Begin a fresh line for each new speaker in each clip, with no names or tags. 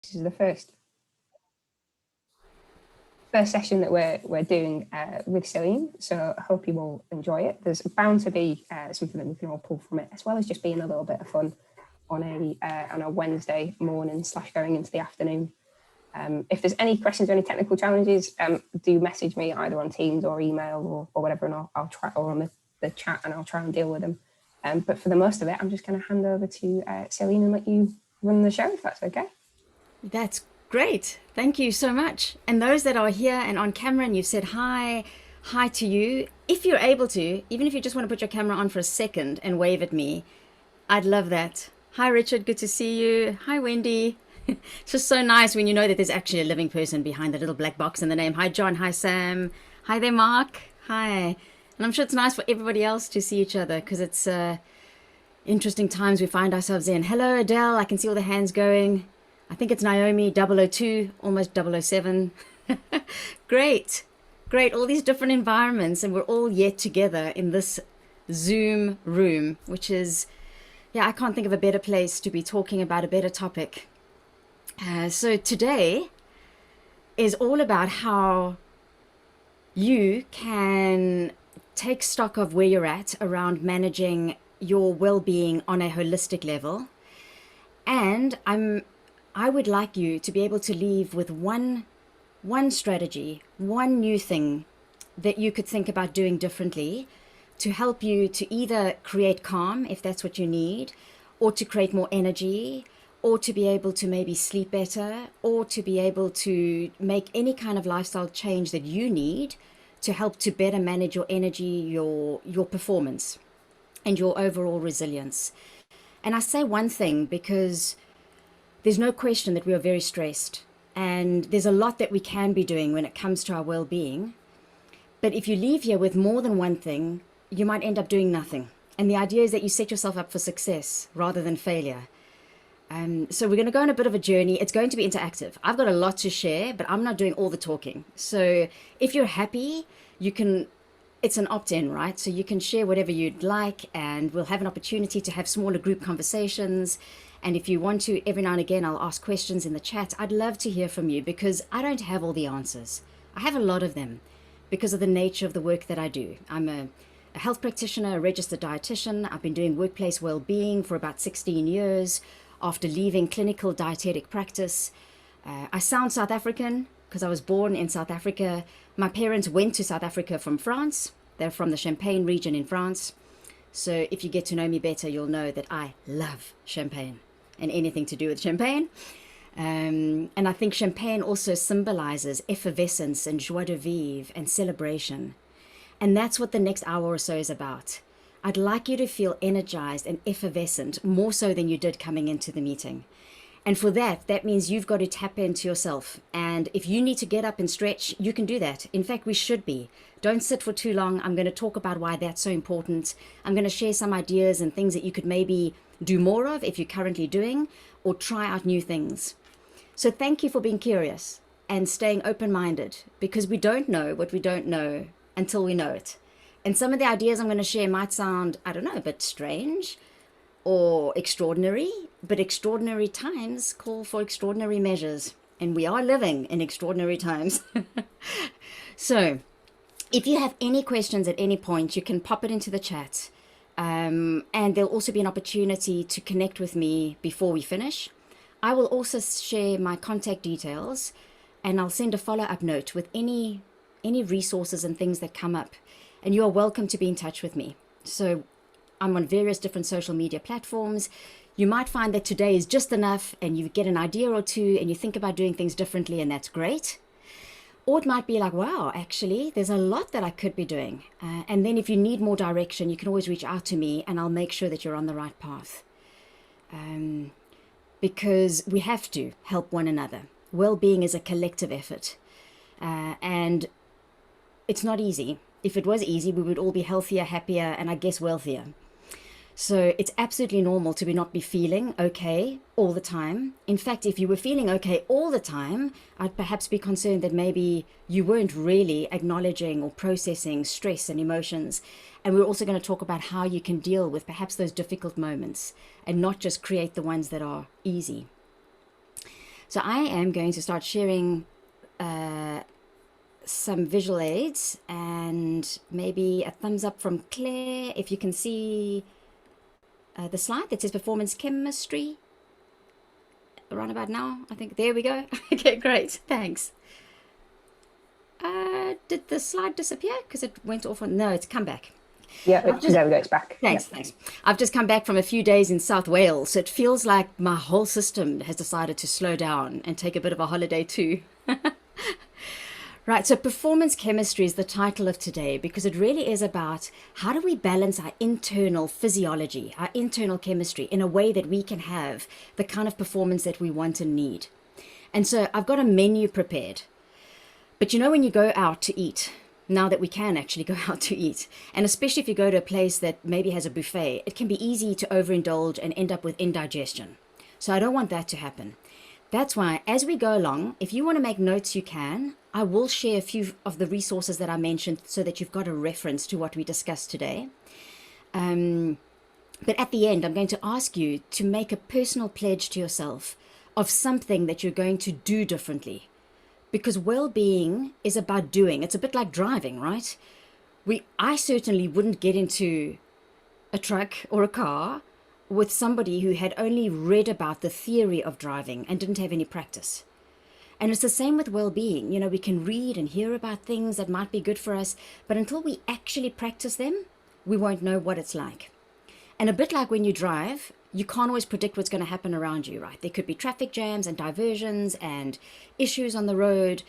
This is the first session that we're doing with Celine, so I hope you will enjoy it. There's bound to be something that we can all pull from it, as well as just being a little bit of fun on a Wednesday morning / going into the afternoon. If there's any questions or any technical challenges, do message me either on Teams or email or whatever, and I'll try, or on the chat, and I'll try and deal with them. But for the most of it, I'm just going to hand over to Celine and let you run the show, if that's okay.
That's great. Thank you so much. And those that are here and on camera and you've said hi to you, if you're able to, even if you just want to put your camera on for a second and wave at me, I'd love that. Hi, Richard. Good to see you. Hi, Wendy. It's just so nice when you know that there's actually a living person behind the little black box in the name. Hi, John. Hi, Sam. Hi there, Mark. Hi. And I'm sure it's nice for everybody else to see each other because it's interesting times we find ourselves in. Hello, Adele. I can see all the hands going. I think it's Naomi, 002, almost 007. Great. All these different environments, and we're all yet together in this Zoom room, which is, I can't think of a better place to be talking about a better topic. So today is all about how you can take stock of where you're at around managing your well-being on a holistic level. And I would like you to be able to leave with one strategy, one new thing that you could think about doing differently to help you to either create calm, if that's what you need, or to create more energy, or to be able to maybe sleep better, or to be able to make any kind of lifestyle change that you need to help to better manage your energy, your performance, and your overall resilience. And I say one thing because there's no question that we are very stressed, and there's a lot that we can be doing when it comes to our well-being. But if you leave here with more than one thing, you might end up doing nothing. And the idea is that you set yourself up for success rather than failure. So we're going to go on a bit of a journey. It's going to be interactive. I've got a lot to share, but I'm not doing all the talking. So if you're happy, it's an opt-in, right? So you can share whatever you'd like, and we'll have an opportunity to have smaller group conversations. And if you want to, every now and again, I'll ask questions in the chat. I'd love to hear from you because I don't have all the answers. I have a lot of them because of the nature of the work that I do. I'm a health practitioner, a registered dietitian. I've been doing workplace well-being for about 16 years after leaving clinical dietetic practice. I sound South African because I was born in South Africa. My parents went to South Africa from France. They're from the Champagne region in France. So if you get to know me better, you'll know that I love champagne and anything to do with champagne. And I think champagne also symbolizes effervescence and joie de vivre and celebration. And that's what the next hour or so is about. I'd like you to feel energized and effervescent, more so than you did coming into the meeting. And for that means you've got to tap into yourself. And if you need to get up and stretch, you can do that. In fact, we should be. Don't sit for too long. I'm going to talk about why that's so important. I'm going to share some ideas and things that you could maybe do more of if you're currently doing, or try out new things. So thank you for being curious and staying open-minded, because we don't know what we don't know until we know it. And some of the ideas I'm going to share might sound, I don't know, a bit strange or extraordinary, but extraordinary times call for extraordinary measures. And we are living in extraordinary times. So if you have any questions at any point, you can pop it into the chat. And there'll also be an opportunity to connect with me before we finish. I will also share my contact details, and I'll send a follow-up note with any resources and things that come up. And you are welcome to be in touch with me. So I'm on various different social media platforms. You might find that today is just enough and you get an idea or two and you think about doing things differently, and that's great. Or it might be like, wow, actually, there's a lot that I could be doing. And then if you need more direction, you can always reach out to me and I'll make sure that you're on the right path. Because we have to help one another. Well-being is a collective effort. And it's not easy. If it was easy, we would all be healthier, happier, and I guess wealthier. So it's absolutely normal to not be feeling okay all the time. In fact, if you were feeling okay all the time, I'd perhaps be concerned that maybe you weren't really acknowledging or processing stress and emotions. And we're also going to talk about how you can deal with perhaps those difficult moments and not just create the ones that are easy. So I am going to start sharing some visual aids, and maybe a thumbs up from Claire if you can see the slide that says performance chemistry around about now. I think there we go. Okay, great, thanks. Did the slide disappear because it went off on? No, it's come back.
Yeah, there we go, it's back.
Thanks, thanks. I've just come back from a few days in South Wales, so it feels like my whole system has decided to slow down and take a bit of a holiday too. Right, so performance chemistry is the title of today because it really is about how do we balance our internal physiology, our internal chemistry in a way that we can have the kind of performance that we want and need. And so I've got a menu prepared. But you know, when you go out to eat, now that we can actually go out to eat, and especially if you go to a place that maybe has a buffet, it can be easy to overindulge and end up with indigestion. So I don't want that to happen. That's why, as we go along, if you want to make notes, you can. I will share a few of the resources that I mentioned so that you've got a reference to what we discussed today. But at the end, I'm going to ask you to make a personal pledge to yourself of something that you're going to do differently. Because well-being is about doing. It's a bit like driving, right? I certainly wouldn't get into a truck or a car with somebody who had only read about the theory of driving and didn't have any practice. And it's the same with well-being. You know, we can read and hear about things that might be good for us, but until we actually practice them, we won't know what it's like. And a bit like when you drive, you can't always predict what's going to happen around you, right? There could be traffic jams and diversions and issues on the road.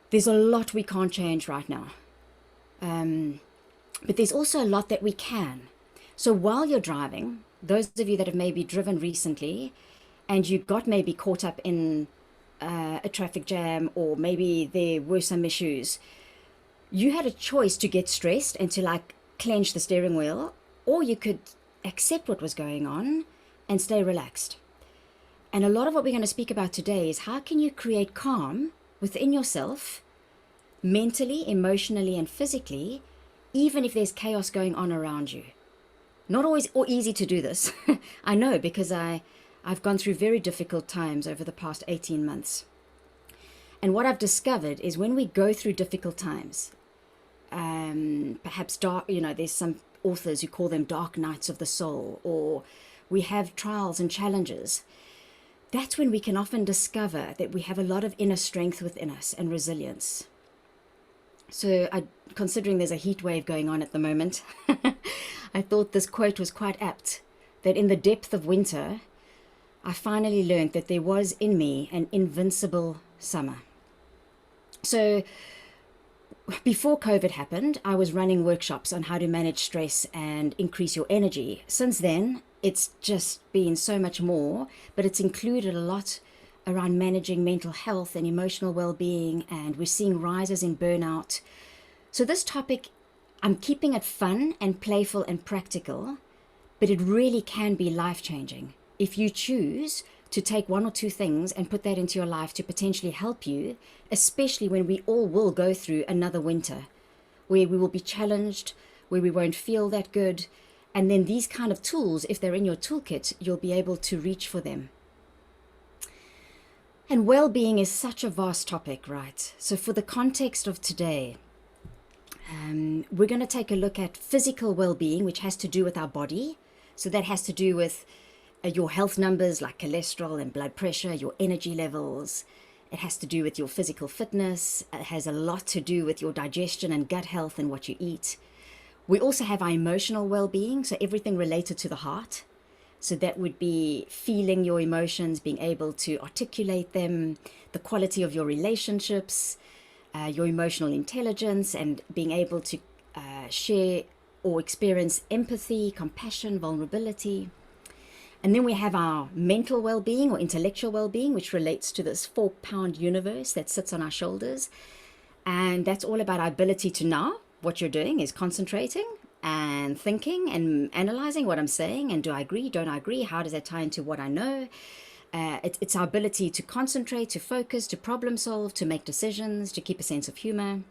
There's a lot we can't change right now. But there's also a lot that we can. So while you're driving, those of you that have maybe driven recently and you got maybe caught up in a traffic jam, or maybe there were some issues, you had a choice to get stressed and to like clench the steering wheel, or you could accept what was going on and stay relaxed. And a lot of what we're going to speak about today is how can you create calm within yourself, mentally, emotionally, and physically, even if there's chaos going on around you. Not always or easy to do this. I know, because I've gone through very difficult times over the past 18 months. And what I've discovered is when we go through difficult times, perhaps dark, you know, there's some authors who call them dark nights of the soul, or we have trials and challenges. That's when we can often discover that we have a lot of inner strength within us and resilience. So considering there's a heat wave going on at the moment, I thought this quote was quite apt, that in the depth of winter, I finally learned that there was in me an invincible summer. So before COVID happened, I was running workshops on how to manage stress and increase your energy. Since then, it's just been so much more, but it's included a lot around managing mental health and emotional well-being, and we're seeing rises in burnout. So this topic, I'm keeping it fun and playful and practical, but it really can be life-changing if you choose to take one or two things and put that into your life to potentially help you, especially when we all will go through another winter where we will be challenged, where we won't feel that good. And then these kind of tools, if they're in your toolkit, you'll be able to reach for them. And well-being is such a vast topic, right? So for the context of today, we're going to take a look at physical well-being, which has to do with our body. So that has to do with your health numbers like cholesterol and blood pressure, your energy levels. It has to do with your physical fitness. It has a lot to do with your digestion and gut health and what you eat. We also have our emotional well-being, so everything related to the heart. So that would be feeling your emotions, being able to articulate them, the quality of your relationships, your emotional intelligence, and being able to share or experience empathy, compassion, vulnerability. And then we have our mental well-being or intellectual well-being, which relates to this 4-pound universe that sits on our shoulders. And that's all about our ability to now, what you're doing is concentrating and thinking and analyzing what I'm saying. And do I agree? Don't I agree? How does that tie into what I know? It's our ability to concentrate, to focus, to problem solve, to make decisions, to keep a sense of humor.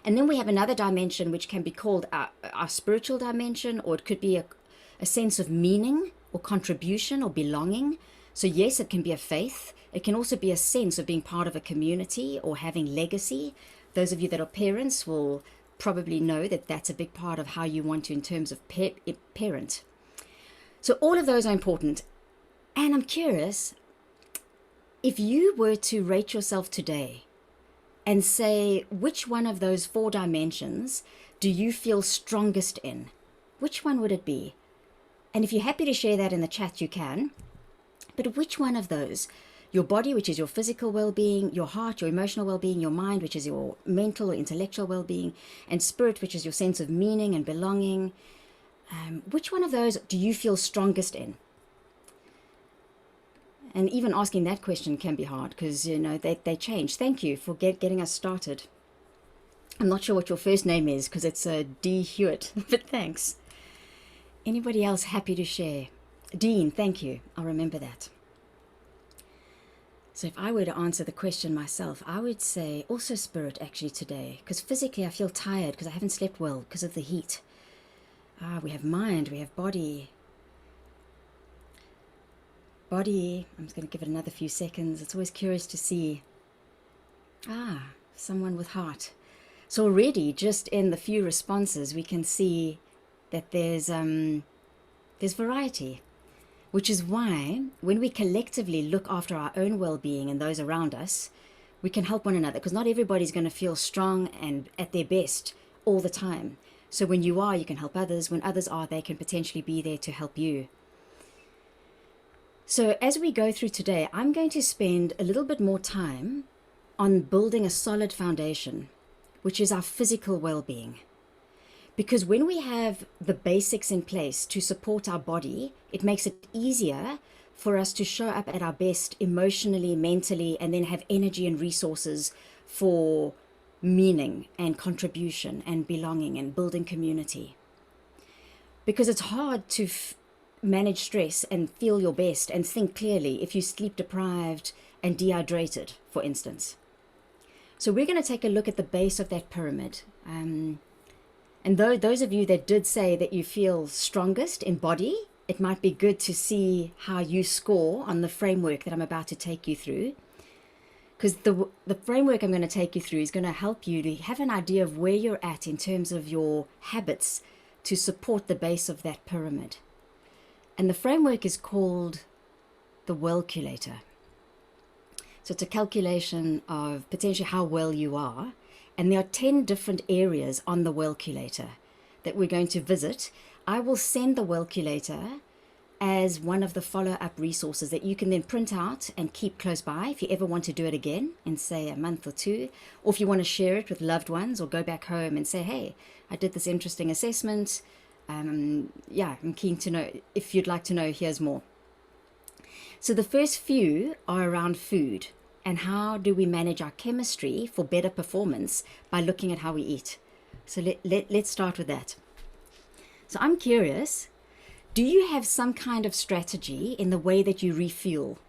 And then we have another dimension, which can be called our spiritual dimension, or it could be a sense of meaning or contribution or belonging. So yes, it can be a faith. It can also be a sense of being part of a community or having legacy. Those of you that are parents will probably know that that's a big part of how you want to in terms of parent. So all of those are important. And I'm curious, if you were to rate yourself today and say, which one of those 4 dimensions do you feel strongest in? Which one would it be? And if you're happy to share that in the chat, you can. But which one of those? Your body, which is your physical well-being, your heart, your emotional well-being, your mind, which is your mental or intellectual well-being, and spirit, which is your sense of meaning and belonging. Which one of those do you feel strongest in? And even asking that question can be hard because, you know, they change. Thank you for getting us started. I'm not sure what your first name is because it's D. Hewitt, but thanks. Anybody else happy to share? Dean, thank you. I'll remember that. So if I were to answer the question myself, I would say also spirit actually today, because physically I feel tired because I haven't slept well because of the heat. We have mind, we have body. Body, I'm just going to give it another few seconds. It's always curious to see. Someone with heart. So already, just in the few responses, we can see that there's variety, which is why when we collectively look after our own well-being and those around us, we can help one another, because not everybody's going to feel strong and at their best all the time. So when you are, you can help others. When others are, they can potentially be there to help you. So as we go through today, I'm going to spend a little bit more time on building a solid foundation, which is our physical well-being. Because when we have the basics in place to support our body, it makes it easier for us to show up at our best emotionally, mentally, and then have energy and resources for meaning and contribution and belonging and building community. Because it's hard to manage stress and feel your best and think clearly if you're sleep deprived and dehydrated, for instance. So we're going to take a look at the base of that pyramid. And those of you that did say that you feel strongest in body, it might be good to see how you score on the framework that I'm about to take you through. Because the framework I'm going to take you through is going to help you to have an idea of where you're at in terms of your habits to support the base of that pyramid. And the framework is called the WELLculator. So it's a calculation of potentially how well you are. And there are 10 different areas on the WELLculator that we're going to visit. I will send the WELLculator as one of the follow-up resources that you can then print out and keep close by if you ever want to do it again in, say, a month or two. Or if you want to share it with loved ones or go back home and say, hey, I did this interesting assessment. I'm keen to know. If you'd like to know, here's more. So the first few are around food and how do we manage our chemistry for better performance by looking at how we eat. So let's start with that. So I'm curious, do you have some kind of strategy in the way that you refuel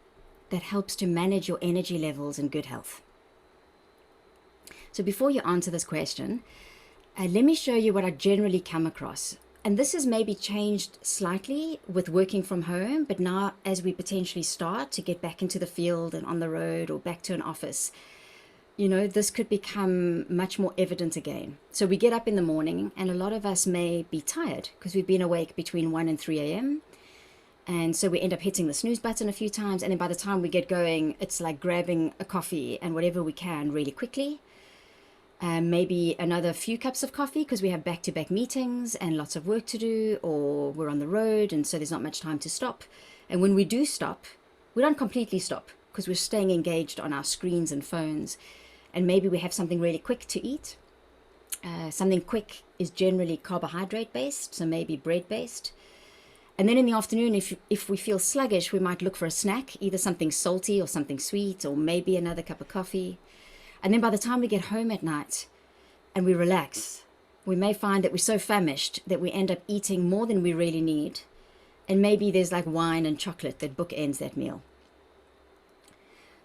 that helps to manage your energy levels and good health? So before you answer this question, let me show you what I generally come across. And this has maybe changed slightly with working from home, but now as we potentially start to get back into the field and on the road or back to an office, you know, this could become much more evident again. So we get up in the morning and a lot of us may be tired because we've been awake between 1 and 3 a.m. And so we end up hitting the snooze button a few times. And then by the time we get going, it's like grabbing a coffee and whatever we can really quickly. Maybe another few cups of coffee because we have back-to-back meetings and lots of work to do, or we're on the road and so there's not much time to stop. And when we do stop, we don't completely stop because we're staying engaged on our screens and phones. And maybe we have something really quick to eat. Something quick is generally carbohydrate-based, so maybe bread-based. And then in the afternoon, if we feel sluggish, we might look for a snack, either something salty or something sweet, or maybe another cup of coffee. And then by the time we get home at night and we relax, we may find that we're so famished that we end up eating more than we really need. And maybe there's like wine and chocolate that bookends that meal.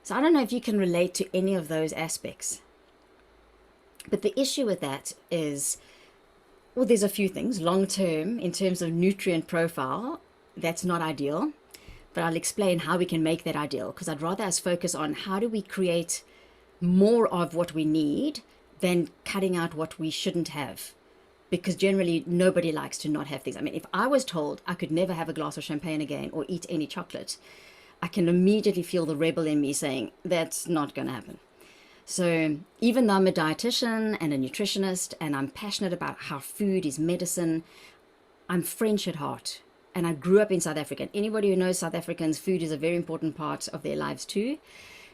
So I don't know if you can relate to any of those aspects. But the issue with that is, well, there's a few things. Long term, in terms of nutrient profile, that's not ideal. but I'll explain how we can make that ideal, because I'd rather us focus on how do we create more of what we need than cutting out what we shouldn't have. Because generally nobody likes to not have things. I mean, if I was told I could never have a glass of champagne again or eat any chocolate, I can immediately feel the rebel in me saying, that's not going to happen. So even though I'm a dietitian and a nutritionist and I'm passionate about how food is medicine, I'm French at heart. And I grew up in South Africa. And anybody who knows South Africans, food is a very important part of their lives too.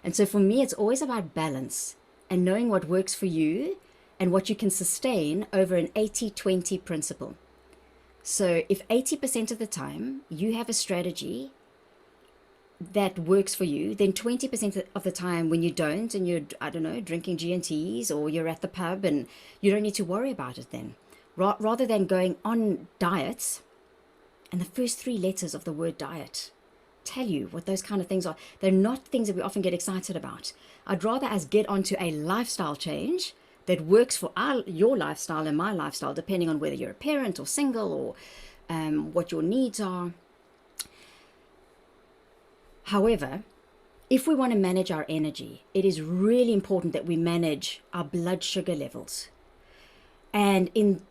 And so for me, it's always about balance and knowing what works for you and what you can sustain over an 80-20 principle. So if 80% of the time you have a strategy that works for you, then 20% of the time when you don't, and you're, I don't know, drinking G&Ts or you're at the pub, and you don't need to worry about it then. Rather than going on diets, and the first 3 letters of the word diet tell you what those kind of things are. They're not things that we often get excited about. I'd rather us get onto a lifestyle change that works for your lifestyle and my lifestyle, depending on whether you're a parent or single or what your needs are. However, if we want to manage our energy, it is really important that we manage our blood sugar levels. And in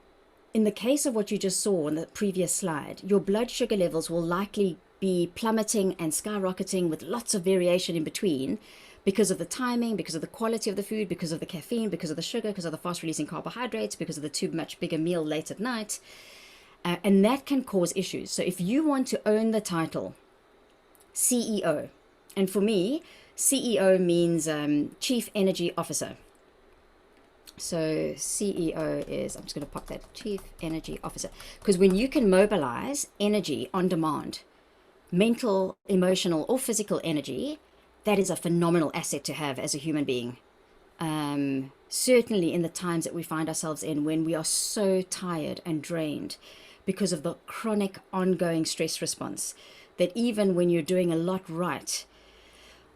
the case of what you just saw on the previous slide, your blood sugar levels will likely be plummeting and skyrocketing with lots of variation in between because of the timing, because of the quality of the food, because of the caffeine, because of the sugar, because of the fast-releasing carbohydrates, because of the too much bigger meal late at night. And that can cause issues. So if you want to own the title CEO, and for me, CEO means Chief Energy Officer. So CEO is, I'm just going to pop that, Chief Energy Officer. Because when you can mobilize energy on demand, mental, emotional, or physical energy, that is a phenomenal asset to have as a human being. Certainly in the times that we find ourselves in when we are so tired and drained because of the chronic ongoing stress response, that even when you're doing a lot right,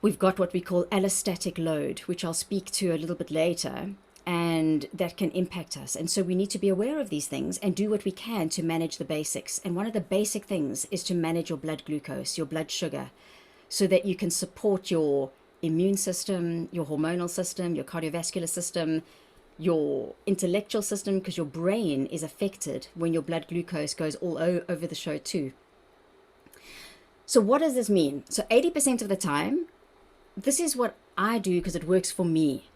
we've got what we call allostatic load, which I'll speak to a little bit later, and that can impact us. And so we need to be aware of these things and do what we can to manage the basics. And one of the basic things is to manage your blood glucose, your blood sugar, so that you can support your immune system, your hormonal system, your cardiovascular system, your intellectual system, because your brain is affected when your blood glucose goes all over the show too. So what does this mean? So 80% of the time, this is what I do because it works for me.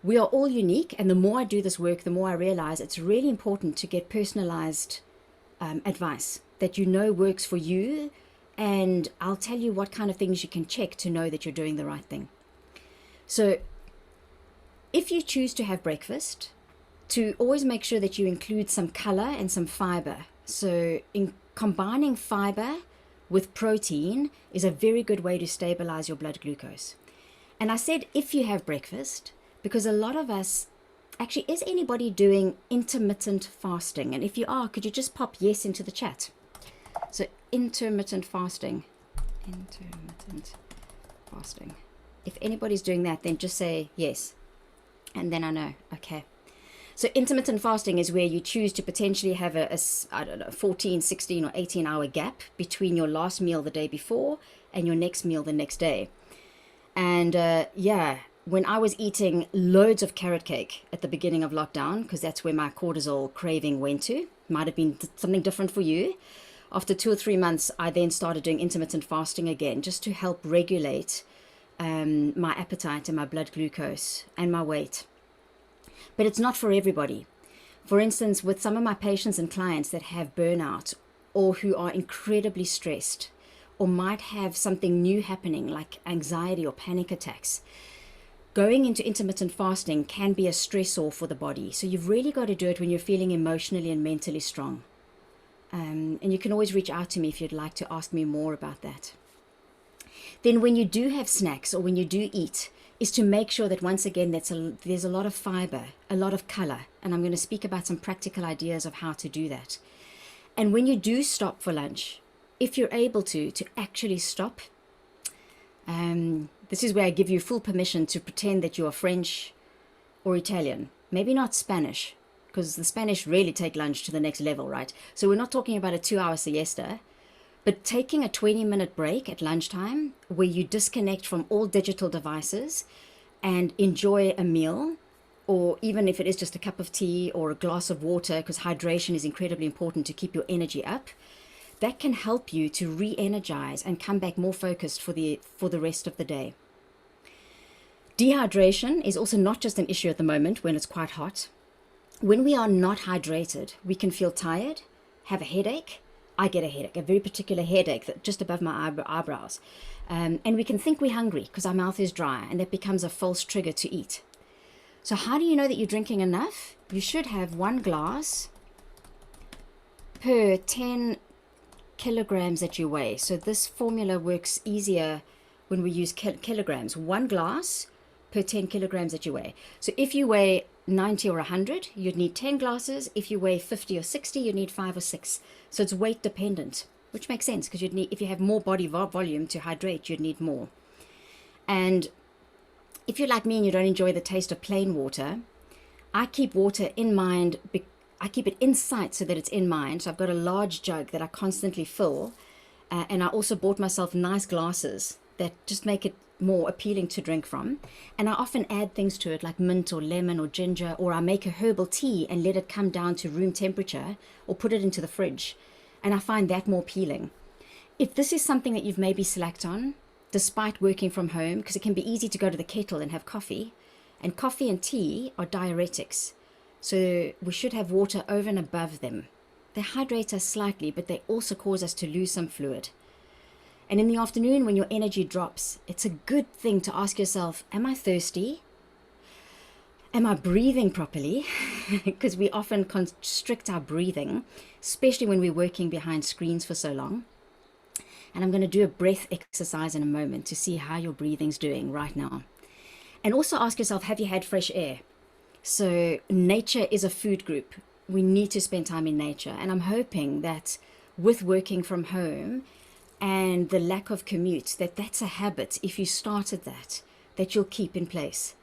We are all unique, and the more I do this work, the more I realize it's really important to get personalized advice that you know works for you, and I'll tell you what kind of things you can check to know that you're doing the right thing. So if you choose to have breakfast, to always make sure that you include some color and some fiber. So in combining fiber with protein is a very good way to stabilize your blood glucose. And I said if you have breakfast, because a lot of us, actually, is anybody doing intermittent fasting? And if you are, could you just pop yes into the chat? So intermittent fasting. If anybody's doing that, then just say yes. And then I know, okay. So intermittent fasting is where you choose to potentially have a I don't know, 14, 16 or 18 hour gap between your last meal the day before and your next meal the next day. And when I was eating loads of carrot cake at the beginning of lockdown, because that's where my cortisol craving went to, might have been something different for you. After 2 or 3 months, I then started doing intermittent fasting again, just to help regulate my appetite and my blood glucose and my weight. But it's not for everybody. For instance, with some of my patients and clients that have burnout or who are incredibly stressed or might have something new happening like anxiety or panic attacks, going into intermittent fasting can be a stressor for the body. So you've really got to do it when you're feeling emotionally and mentally strong. And you can always reach out to me if you'd like to ask me more about that. Then when you do have snacks or when you do eat, is to make sure that once again there's a lot of fiber, a lot of color. And I'm going to speak about some practical ideas of how to do that. And when you do stop for lunch, if you're able to actually stop, this is where I give you full permission to pretend that you are French or Italian, maybe not Spanish, because the Spanish really take lunch to the next level, right? So we're not talking about a 2-hour siesta. But taking a 20-minute break at lunchtime where you disconnect from all digital devices and enjoy a meal, or even if it is just a cup of tea or a glass of water, because hydration is incredibly important to keep your energy up, that can help you to re-energize and come back more focused for the rest of the day. Dehydration is also not just an issue at the moment when it's quite hot. When we are not hydrated, we can feel tired, have a headache. I get a headache, a very particular headache that just above my eyebrows. And we can think we're hungry because our mouth is dry, and that becomes a false trigger to eat. So how do you know that you're drinking enough? You should have 1 glass per 10 kilograms that you weigh. So this formula works easier when we use kilograms. 1 glass per 10 kilograms that you weigh. So if you weigh 90 or 100, you'd need 10 glasses. If you weigh 50 or 60, you need 5 or 6. So it's weight dependent, which makes sense because you'd need, if you have more body volume to hydrate, you'd need more. And if you're like me and you don't enjoy the taste of plain water, I keep water in mind. I keep it in sight so that it's in mind. So I've got a large jug that I constantly fill. And I also bought myself nice glasses that just make it more appealing to drink from. And I often add things to it like mint or lemon or ginger, or I make a herbal tea and let it come down to room temperature or put it into the fridge. And I find that more appealing. If this is something that you've maybe slacked on, despite working from home, because it can be easy to go to the kettle and have coffee, and coffee and tea are diuretics. So we should have water over and above them. They hydrate us slightly, but they also cause us to lose some fluid. And in the afternoon, when your energy drops, it's a good thing to ask yourself, am I thirsty? Am I breathing properly? Because we often constrict our breathing, especially when we're working behind screens for so long. And I'm going to do a breath exercise in a moment to see how your breathing's doing right now. And also ask yourself, have you had fresh air? So nature is a food group. We need to spend time in nature. And I'm hoping that with working from home and the lack of commute, that's a habit, if you started that you'll keep in place.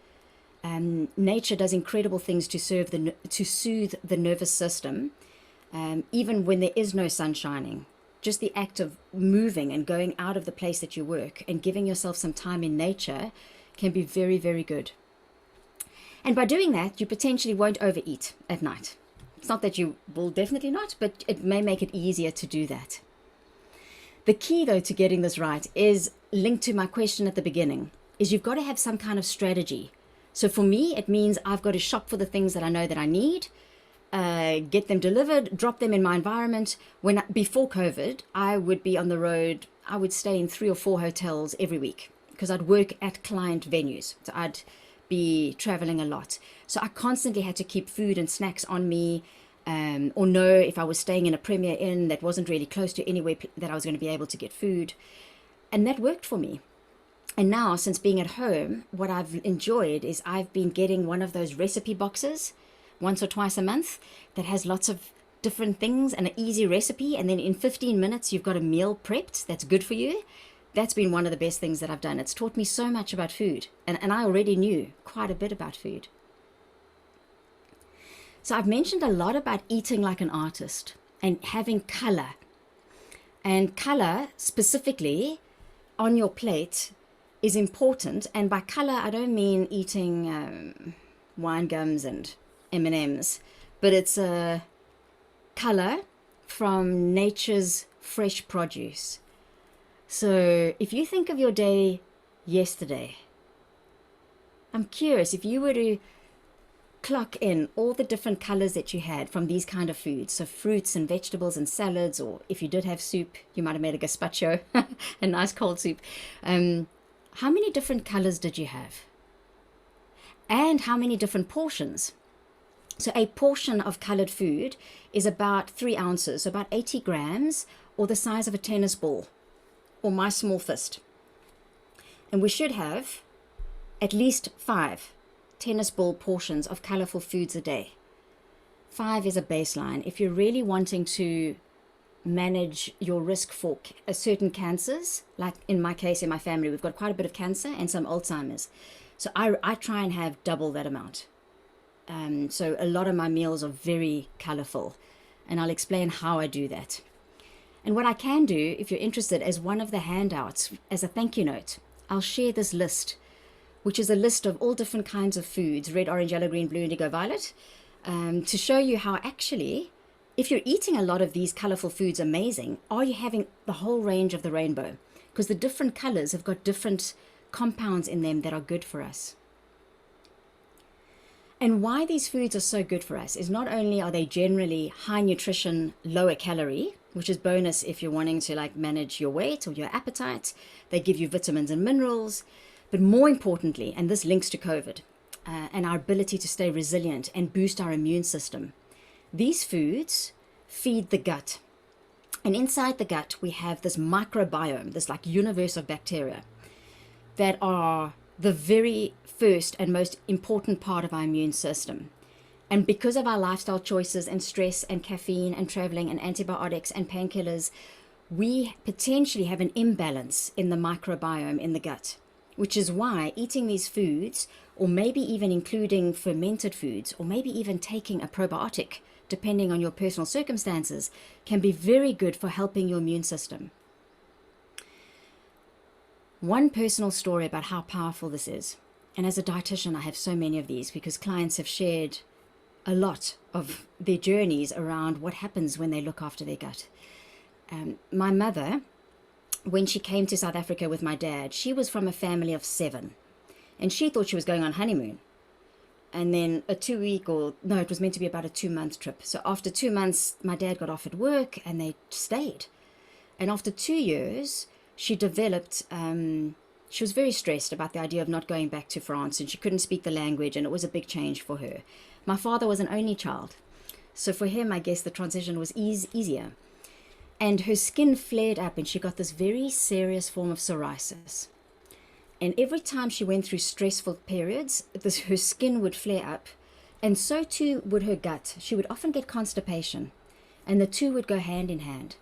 Nature does incredible things to soothe the nervous system, even when there is no sun shining. Just the act of moving and going out of the place that you work and giving yourself some time in nature can be very, very good. And by doing that, you potentially won't overeat at night. It's not that you will, definitely not, but it may make it easier to do that. The key, though, to getting this right is linked to my question at the beginning, is you've got to have some kind of strategy. So for me, it means I've got to shop for the things that I know that I need, get them delivered, drop them in my environment. Before COVID, I would be on the road. I would stay in 3 or 4 hotels every week because I'd work at client venues. So I'd be traveling a lot. So I constantly had to keep food and snacks on me, or know if I was staying in a Premier Inn that wasn't really close to anywhere that I was going to be able to get food. And that worked for me. And now, since being at home, what I've enjoyed is I've been getting one of those recipe boxes once or twice a month that has lots of different things and an easy recipe. And then in 15 minutes, you've got a meal prepped that's good for you. That's been one of the best things that I've done. It's taught me so much about food. And I already knew quite a bit about food. So I've mentioned a lot about eating like an artist and having color. And color specifically on your plate is important. And by color, I don't mean eating wine gums and M&Ms, but it's a color from nature's fresh produce. So if you think of your day yesterday, I'm curious if you were to clock in all the different colors that you had from these kind of foods, so fruits and vegetables and salads, or if you did have soup, you might have made a gazpacho, a nice cold soup. How many different colors did you have? And how many different portions? So a portion of colored food is about 3 ounces, so about 80 grams, or the size of a tennis ball, or my small fist. And we should have at least 5 tennis ball portions of colorful foods a day. 5 is a baseline. If you're really wanting to manage your risk for certain cancers, like in my case, in my family, we've got quite a bit of cancer and some Alzheimer's. So I try and have double that amount. So a lot of my meals are very colorful, and I'll explain how I do that. And what I can do, if you're interested, as one of the handouts, as a thank you note, I'll share this list, which is a list of all different kinds of foods, red, orange, yellow, green, blue, indigo, violet, to show you how actually, if you're eating a lot of these colorful foods, amazing, are you having the whole range of the rainbow? Because the different colors have got different compounds in them that are good for us. And why these foods are so good for us is not only are they generally high nutrition, lower calorie, which is bonus if you're wanting to like manage your weight or your appetite, they give you vitamins and minerals, but more importantly, and this links to COVID, and our ability to stay resilient and boost our immune system, these foods feed the gut. And inside the gut, we have this microbiome, this like universe of bacteria that are the very first and most important part of our immune system. And because of our lifestyle choices and stress and caffeine and traveling and antibiotics and painkillers, we potentially have an imbalance in the microbiome in the gut, which is why eating these foods, or maybe even including fermented foods, or maybe even taking a probiotic, depending on your personal circumstances, can be very good for helping your immune system. One personal story about how powerful this is, and as a dietitian, I have so many of these because clients have shared a lot of their journeys around what happens when they look after their gut. My mother, when she came to South Africa with my dad, she was from a family of 7, and she thought she was going on honeymoon. And then it was meant to be about a 2-month trip. So after 2 months, my dad got offered work and they stayed. And after 2 years, she developed, she was very stressed about the idea of not going back to France, and she couldn't speak the language, and it was a big change for her. My father was an only child, so for him, I guess the transition was easier. And her skin flared up, and she got this very serious form of psoriasis. And every time she went through stressful periods, her skin would flare up, and so too would her gut. She would often get constipation, and the two would go hand in hand.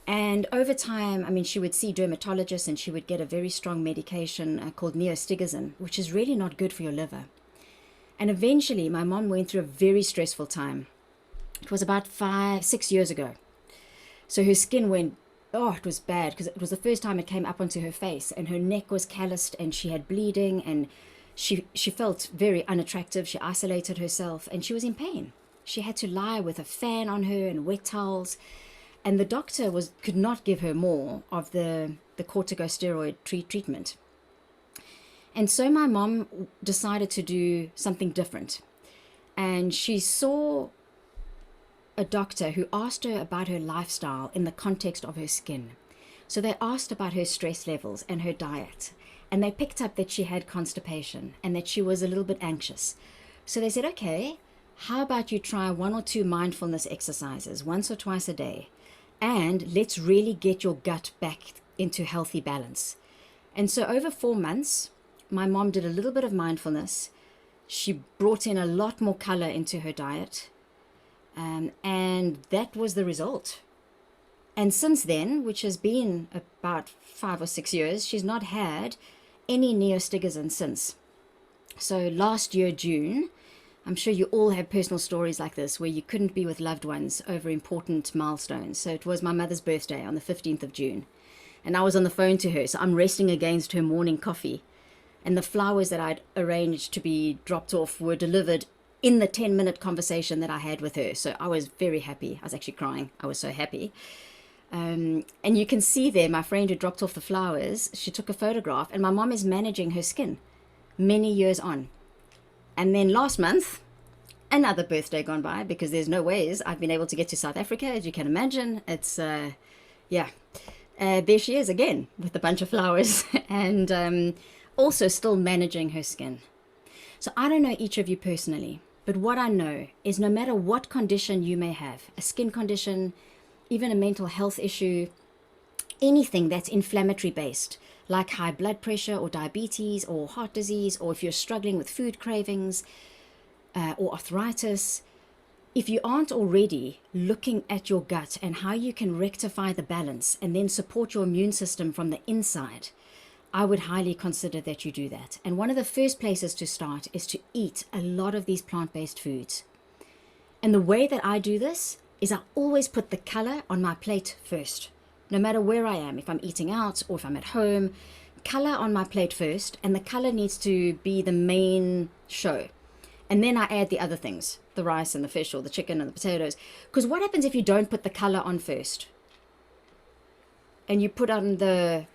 And over time, I mean, she would see dermatologists and she would get a very strong medication called neostigazine, which is really not good for your liver. And eventually, my mom went through a very stressful time. It was about 6 years ago. So her skin went, it was bad because it was the first time it came up onto her face, and her neck was calloused and she had bleeding, and she felt very unattractive. She isolated herself and she was in pain. She had to lie with a fan on her and wet towels. And the doctor could not give her more of the corticosteroid treatment. And so my mom decided to do something different. And she saw a doctor who asked her about her lifestyle in the context of her skin. So they asked about her stress levels and her diet. And they picked up that she had constipation and that she was a little bit anxious. So they said, okay, how about you try 1 or 2 mindfulness exercises once or twice a day? And let's really get your gut back into healthy balance. And so over 4 months, my mom did a little bit of mindfulness. She brought in a lot more color into her diet. And that was the result. And since then, which has been about 5 or 6 years, she's not had any neostigazine since. So last year, June, I'm sure you all have personal stories like this where you couldn't be with loved ones over important milestones. So it was my mother's birthday on the 15th of June. And I was on the phone to her. So I'm resting against her morning coffee. And the flowers that I'd arranged to be dropped off were delivered in the 10-minute conversation that I had with her. So I was very happy. I was actually crying. I was so happy. And you can see there, my friend who dropped off the flowers, she took a photograph, and my mom is managing her skin many years on. And then last month, another birthday gone by, because there's no ways I've been able to get to South Africa, as you can imagine. It's, there she is again with a bunch of flowers and also still managing her skin. So I don't know each of you personally, but what I know is no matter what condition you may have, a skin condition, even a mental health issue, anything that's inflammatory based, like high blood pressure or diabetes or heart disease, or if you're struggling with food cravings or arthritis, if you aren't already looking at your gut and how you can rectify the balance and then support your immune system from the inside, I would highly consider that you do that. And one of the first places to start is to eat a lot of these plant-based foods. And the way that I do this is I always put the color on my plate first. No matter where I am, if I'm eating out or if I'm at home, color on my plate first, and the color needs to be the main show. And then I add the other things, the rice and the fish or the chicken and the potatoes. Because what happens if you don't put the color on first? And you put on the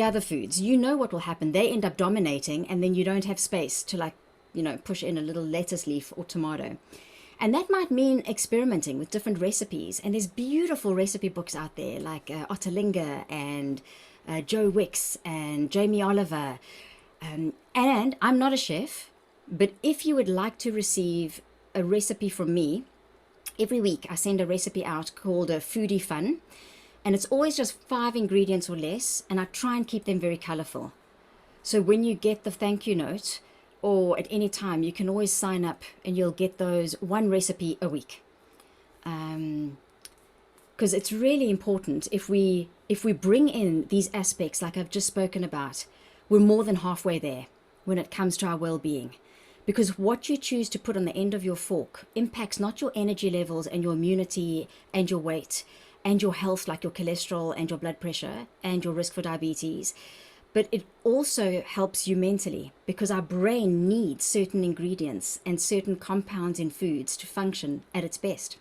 other foods, you know what will happen. They end up dominating, and then you don't have space to, like, you know, push in a little lettuce leaf or tomato. And that might mean experimenting with different recipes. And there's beautiful recipe books out there like Otterlinger and Joe Wicks and Jamie Oliver. And I'm not a chef, but if you would like to receive a recipe from me, every week I send a recipe out called a Foodie Fun. And it's always just 5 ingredients or less, and I try and keep them very colorful. So when you get the thank you note, or at any time, you can always sign up and you'll get those 1 recipe a week. Because it's really important, if we bring in these aspects like I've just spoken about, we're more than halfway there when it comes to our well-being. Because what you choose to put on the end of your fork impacts not your energy levels and your immunity and your weight and your health, like your cholesterol and your blood pressure and your risk for diabetes, but it also helps you mentally, because our brain needs certain ingredients and certain compounds in foods to function at its best.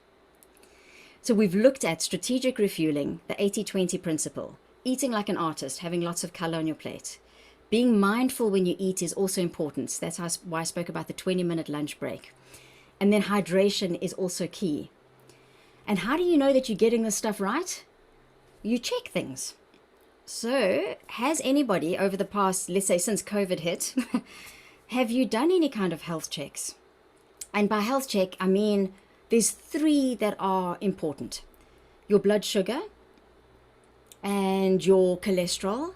So we've looked at strategic refueling, the 80-20 principle, eating like an artist, having lots of color on your plate. Being mindful when you eat is also important. That's why I spoke about the 20-minute lunch break. And then hydration is also key. And how do you know that you're getting this stuff right? You check things. So has anybody over the past, let's say since COVID hit, have you done any kind of health checks? And by health check, I mean there's 3 that are important. Your blood sugar and your cholesterol.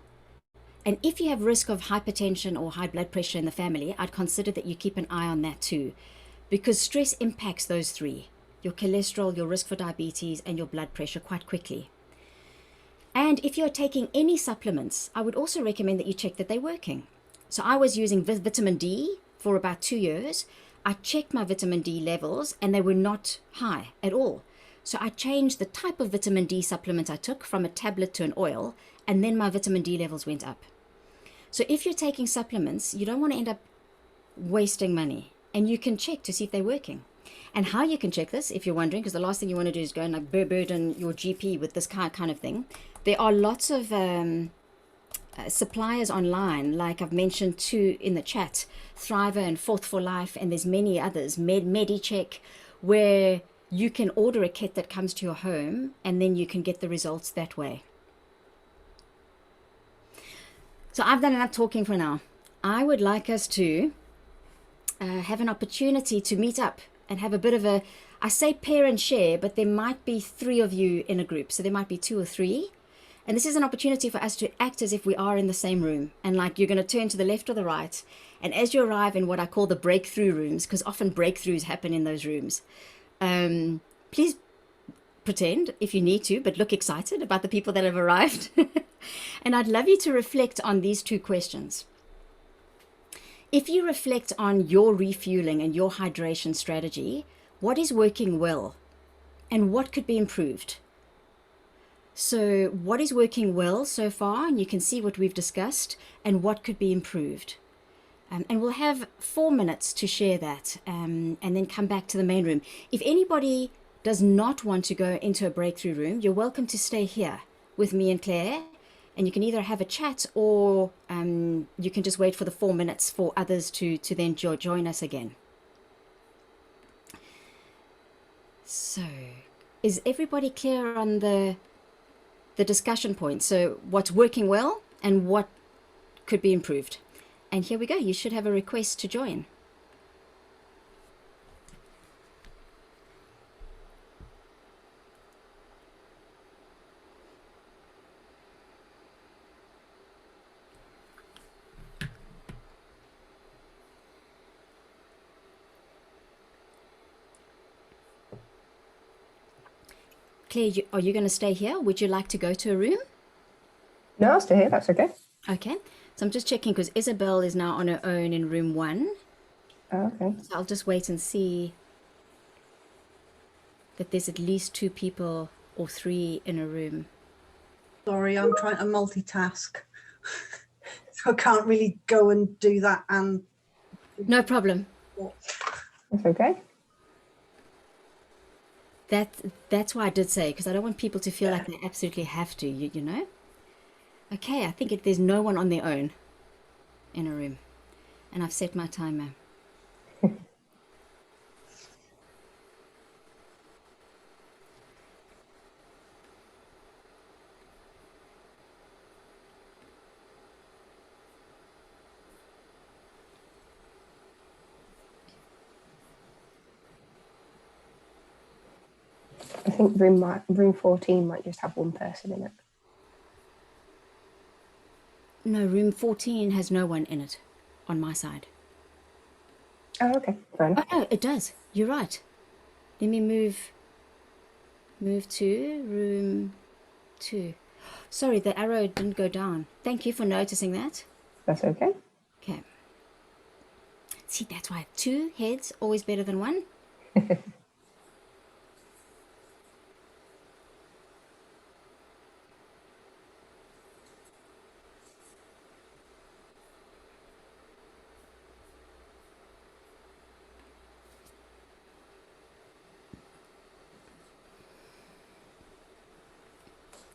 And if you have risk of hypertension or high blood pressure in the family, I'd consider that you keep an eye on that too, because stress impacts those 3. Your cholesterol, your risk for diabetes, and your blood pressure quite quickly. And if you're taking any supplements, I would also recommend that you check that they're working. So I was using vitamin D for about 2 years. I checked my vitamin D levels and they were not high at all. So I changed the type of vitamin D supplement I took from a tablet to an oil, and then my vitamin D levels went up. So if you're taking supplements, you don't want to end up wasting money, and you can check to see if they're working. And how you can check this, if you're wondering, because the last thing you want to do is go and like burden your GP with this kind of thing. There are lots of suppliers online, like I've mentioned too in the chat, Thriver and Fourth for Life, and there's many others, MediCheck, where you can order a kit that comes to your home, and then you can get the results that way. So I've done enough talking for now. I would like us to have an opportunity to meet up and have a bit of a, I say pair and share, but there might be 3 of you in a group. So there might be 2 or 3. And this is an opportunity for us to act as if we are in the same room. And like you're going to turn to the left or the right. And as you arrive in what I call the breakthrough rooms, because often breakthroughs happen in those rooms, please pretend if you need to, but look excited about the people that have arrived. And I'd love you to reflect on these 2 questions. If you reflect on your refueling and your hydration strategy, what is working well and what could be improved? So what is working well so far, and you can see what we've discussed, and what could be improved. And we'll have 4 minutes to share that, and then come back to the main room. If anybody does not want to go into a breakthrough room, you're welcome to stay here with me and Claire, and you can either have a chat or you can just wait for the 4 minutes for others to then join us again. So, is everybody clear on the discussion points? So what's working well and what could be improved? And here we go. You should have a request to join. Claire, are you going to stay here? Would you like to go to a room?
No, I'll stay here. That's okay.
Okay. So I'm just checking because Isabel is now on her own in room 1.
Oh, okay.
So I'll just wait and see that there's at least 2 people or 3 in a room.
Sorry, I'm trying to multitask. So I can't really go and do that. And
No problem.
That's okay.
That's why I did say, because I don't want people to feel like they absolutely have to, you know? Okay, I think there's no one on their own in a room. And I've set my timer.
I think room 14 might just have one person in it.
No, room 14 has no one in it on my side.
Oh, okay, fair enough.
Oh, no, it does. You're right. Let me move to room 2. Sorry, the arrow didn't go down. Thank you for noticing that.
That's okay.
Okay. See, that's why 2 heads always better than 1.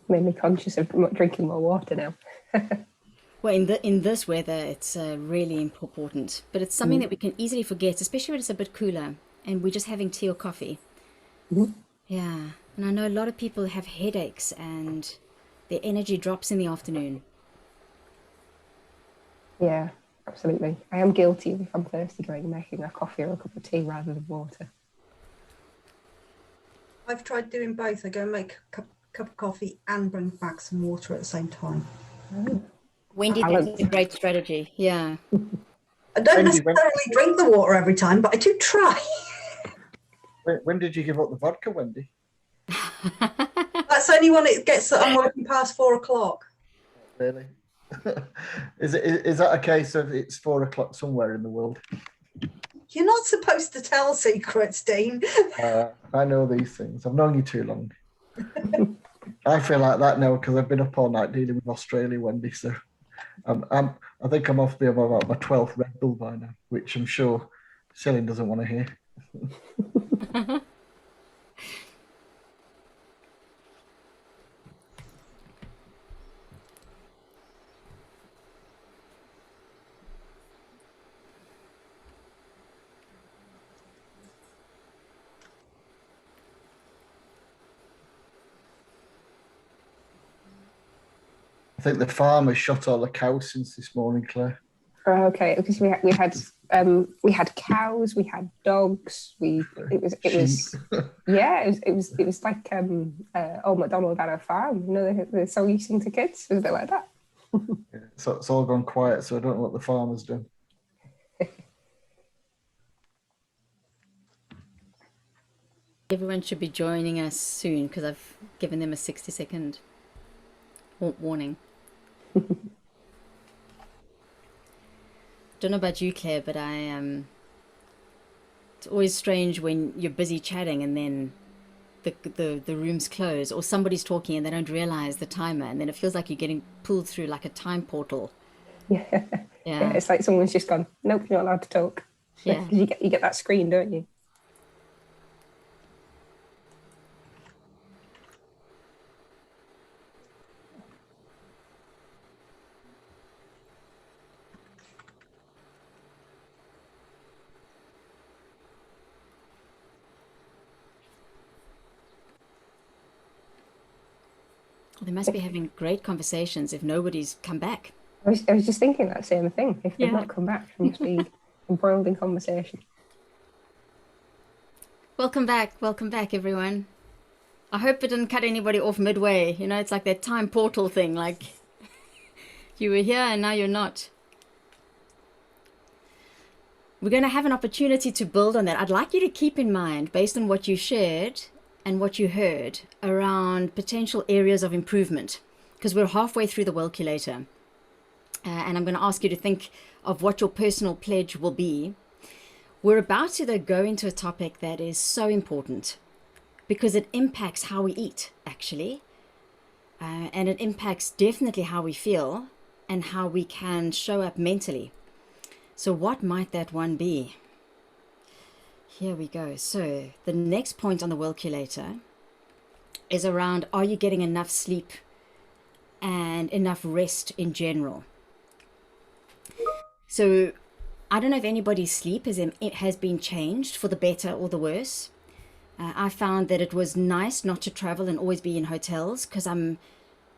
Made me conscious of drinking more water now.
Well, in this weather, it's really important. But it's something that we can easily forget, especially when it's a bit cooler and we're just having tea or coffee. Yeah. And I know a lot of people have headaches and their energy drops in the afternoon.
Yeah, absolutely. I am guilty of, if I'm thirsty, making a coffee or a cup of tea rather than water.
I've tried doing both. I go and make a cup of coffee and bring back some water at the same time.
Oh.
Wendy, that's a great strategy. Yeah.
I don't necessarily drink the water every time, but I do try.
When did you give up the vodka, Wendy?
That's only when it gets that I'm working past 4 o'clock.
Really? Is that a case of it's 4 o'clock somewhere in the world?
You're not supposed to tell secrets, Dean.
I know these things. I've known you too long. I feel like that now because I've been up all night dealing with Australia, Wendy. So I think I'm off the about my 12th Red Bull by now, which I'm sure Celine doesn't want to hear. I think the farmer shot all the cows since this morning, Claire.
Oh, okay, because we had cows, we had dogs, it was like Old MacDonald had a farm. You know, the song you sing to kids. It was a bit like that.
Yeah, so it's all gone quiet, so I don't know what the farmer's done.
Everyone should be joining us soon because I've given them a 60-second warning. Don't know about you, Claire, but it's always strange when you're busy chatting and then the room's closed or somebody's talking and they don't realize the timer, and then it feels like you're getting pulled through like a time portal.
Yeah. It's like someone's just gone, nope, you're not allowed to talk.
Yeah.
You get that screen, don't you?
Well, they must be having great conversations if nobody's come back.
I was just thinking that same thing. If they've not come back, they must be embroiled in conversation.
Welcome back, everyone. I hope it didn't cut anybody off midway. You know, it's like that time portal thing, like you were here and now you're not. We're going to have an opportunity to build on that. I'd like you to keep in mind, based on what you shared and what you heard, around potential areas of improvement, because we're halfway through the Wellculator. And I'm going to ask you to think of what your personal pledge will be. We're about to go into a topic that is so important, because it impacts how we eat, actually. And it impacts definitely how we feel and how we can show up mentally. So what might that one be? Here we go. So the next point on the Wellculator is around, are you getting enough sleep and enough rest in general? So I don't know if anybody's sleep has been changed for the better or the worse. I found that it was nice not to travel and always be in hotels, because I'm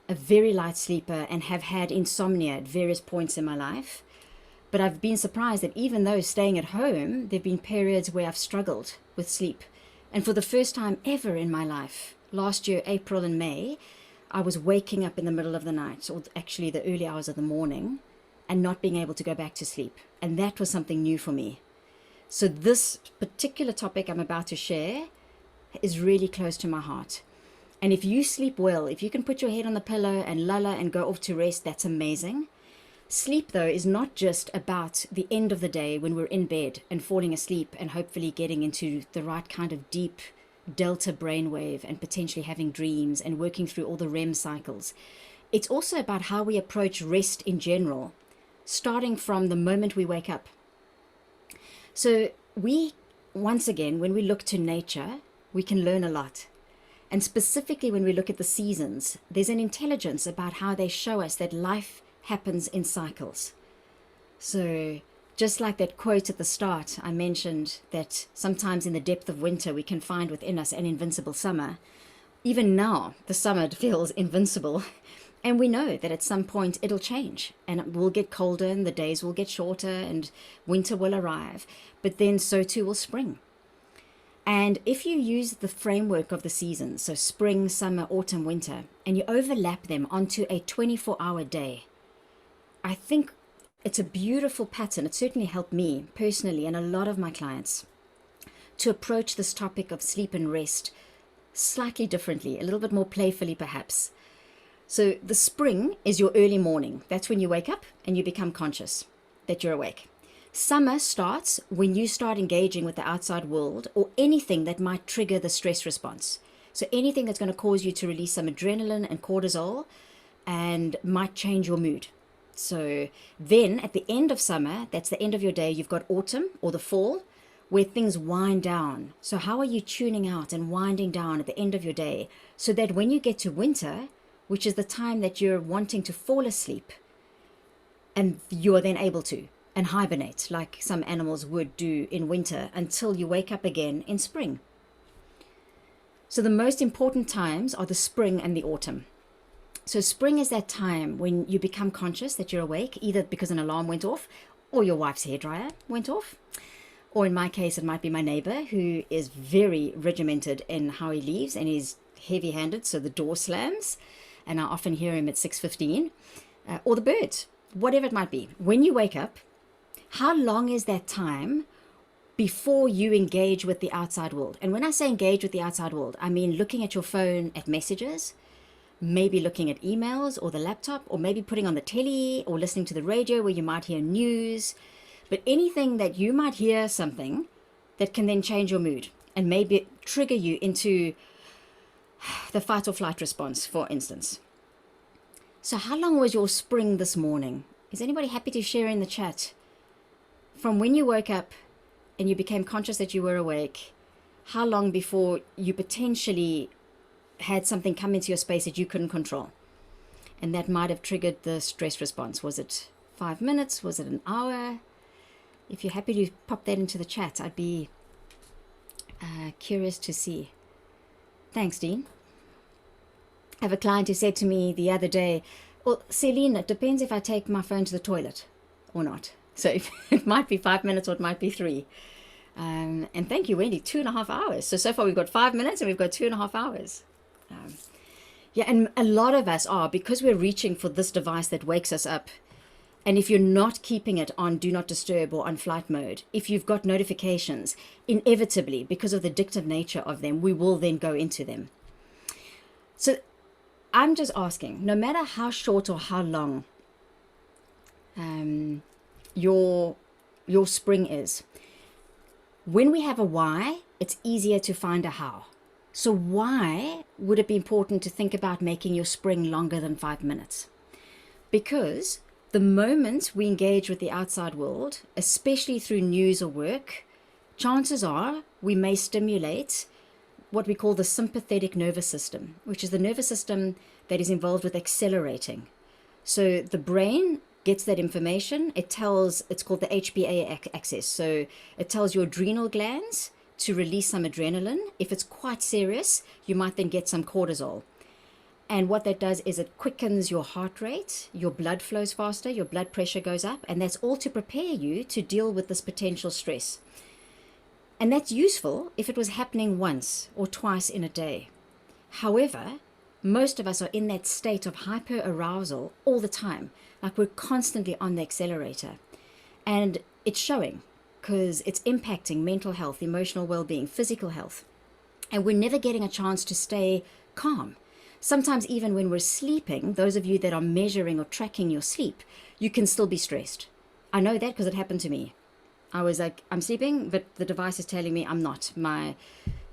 a very light sleeper and have had insomnia at various points in my life. But I've been surprised that even though staying at home, there have been periods where I've struggled with sleep. And for the first time ever in my life, last year, April and May, I was waking up in the middle of the night, or actually the early hours of the morning, and not being able to go back to sleep. And that was something new for me. So this particular topic I'm about to share is really close to my heart. And if you sleep well, if you can put your head on the pillow and lulla and go off to rest, that's amazing. Sleep, though, is not just about the end of the day when we're in bed and falling asleep and hopefully getting into the right kind of deep delta brainwave and potentially having dreams and working through all the REM cycles. It's also about how we approach rest in general, starting from the moment we wake up. So once again, when we look to nature, we can learn a lot. And specifically when we look at the seasons, there's an intelligence about how they show us that life happens in cycles. So just like that quote at the start, I mentioned that sometimes in the depth of winter, we can find within us an invincible summer. Even now, the summer feels invincible. And we know that at some point it'll change and it will get colder and the days will get shorter and winter will arrive. But then so too will spring. And if you use the framework of the seasons, so spring, summer, autumn, winter, and you overlap them onto a 24-hour day, I think it's a beautiful pattern. It certainly helped me personally and a lot of my clients to approach this topic of sleep and rest slightly differently, a little bit more playfully perhaps. So the spring is your early morning. That's when you wake up and you become conscious that you're awake. Summer starts when you start engaging with the outside world or anything that might trigger the stress response. So anything that's going to cause you to release some adrenaline and cortisol and might change your mood. So then at the end of summer, that's the end of your day, you've got autumn or the fall where things wind down. So how are you tuning out and winding down at the end of your day so that when you get to winter, which is the time that you're wanting to fall asleep, and you're then able to, and hibernate like some animals would do in winter until you wake up again in spring. So the most important times are the spring and the autumn. So spring is that time when you become conscious that you're awake, either because an alarm went off or your wife's hairdryer went off. Or in my case, it might be my neighbor who is very regimented in how he leaves and he's heavy-handed, so the door slams. And I often hear him at 6:15, or the birds, whatever it might be. When you wake up, how long is that time before you engage with the outside world? And when I say engage with the outside world, I mean looking at your phone at messages, maybe looking at emails or the laptop, or maybe putting on the telly or listening to the radio where you might hear news. But anything that you might hear something that can then change your mood and maybe trigger you into the fight or flight response, for instance. So how long was your spring this morning? Is anybody happy to share in the chat? From when you woke up and you became conscious that you were awake, how long before you potentially had something come into your space that you couldn't control? And that might have triggered the stress response. Was it 5 minutes? Was it an hour? If you're happy to pop that into the chat, I'd be curious to see. Thanks, Dean. I have a client who said to me the other day, well, Celine, it depends if I take my phone to the toilet or not. So it might be 5 minutes or it might be 3. And thank you, Wendy, 2.5 hours. So far we've got 5 minutes and we've got 2.5 hours. Yeah, and a lot of us are, because we're reaching for this device that wakes us up. And if you're not keeping it on Do Not Disturb or on flight mode, if you've got notifications, inevitably, because of the addictive nature of them, we will then go into them. So I'm just asking, no matter how short or how long your spring is, when we have a why, it's easier to find a how. So why would it be important to think about making your spring longer than 5 minutes? Because the moment we engage with the outside world, especially through news or work, chances are we may stimulate what we call the sympathetic nervous system, which is the nervous system that is involved with accelerating. So the brain gets that information. It's called the HPA axis. So it tells your adrenal glands to release some adrenaline. If it's quite serious, you might then get some cortisol. And what that does is it quickens your heart rate, your blood flows faster, your blood pressure goes up, and that's all to prepare you to deal with this potential stress. And that's useful if it was happening once or twice in a day. However, most of us are in that state of hyperarousal all the time, like we're constantly on the accelerator. And it's showing because it's impacting mental health, emotional well-being, physical health. And we're never getting a chance to stay calm. Sometimes even when we're sleeping, those of you that are measuring or tracking your sleep, you can still be stressed. I know that because it happened to me. I was like, I'm sleeping, but the device is telling me I'm not.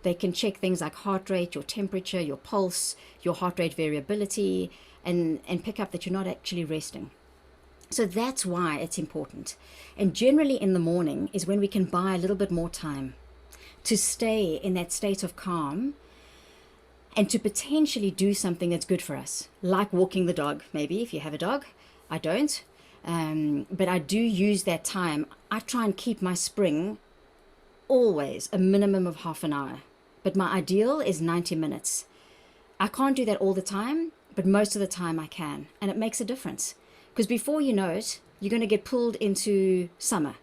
They can check things like heart rate, your temperature, your pulse, your heart rate variability, and pick up that you're not actually resting. So that's why it's important. And generally in the morning is when we can buy a little bit more time to stay in that state of calm and to potentially do something that's good for us, like walking the dog, maybe if you have a dog. I don't. But I do use that time. I try and keep my spring always a minimum of half an hour, but my ideal is 90 minutes. I can't do that all the time, but most of the time I can, and it makes a difference. Because before you know it, you're going to get pulled into summer,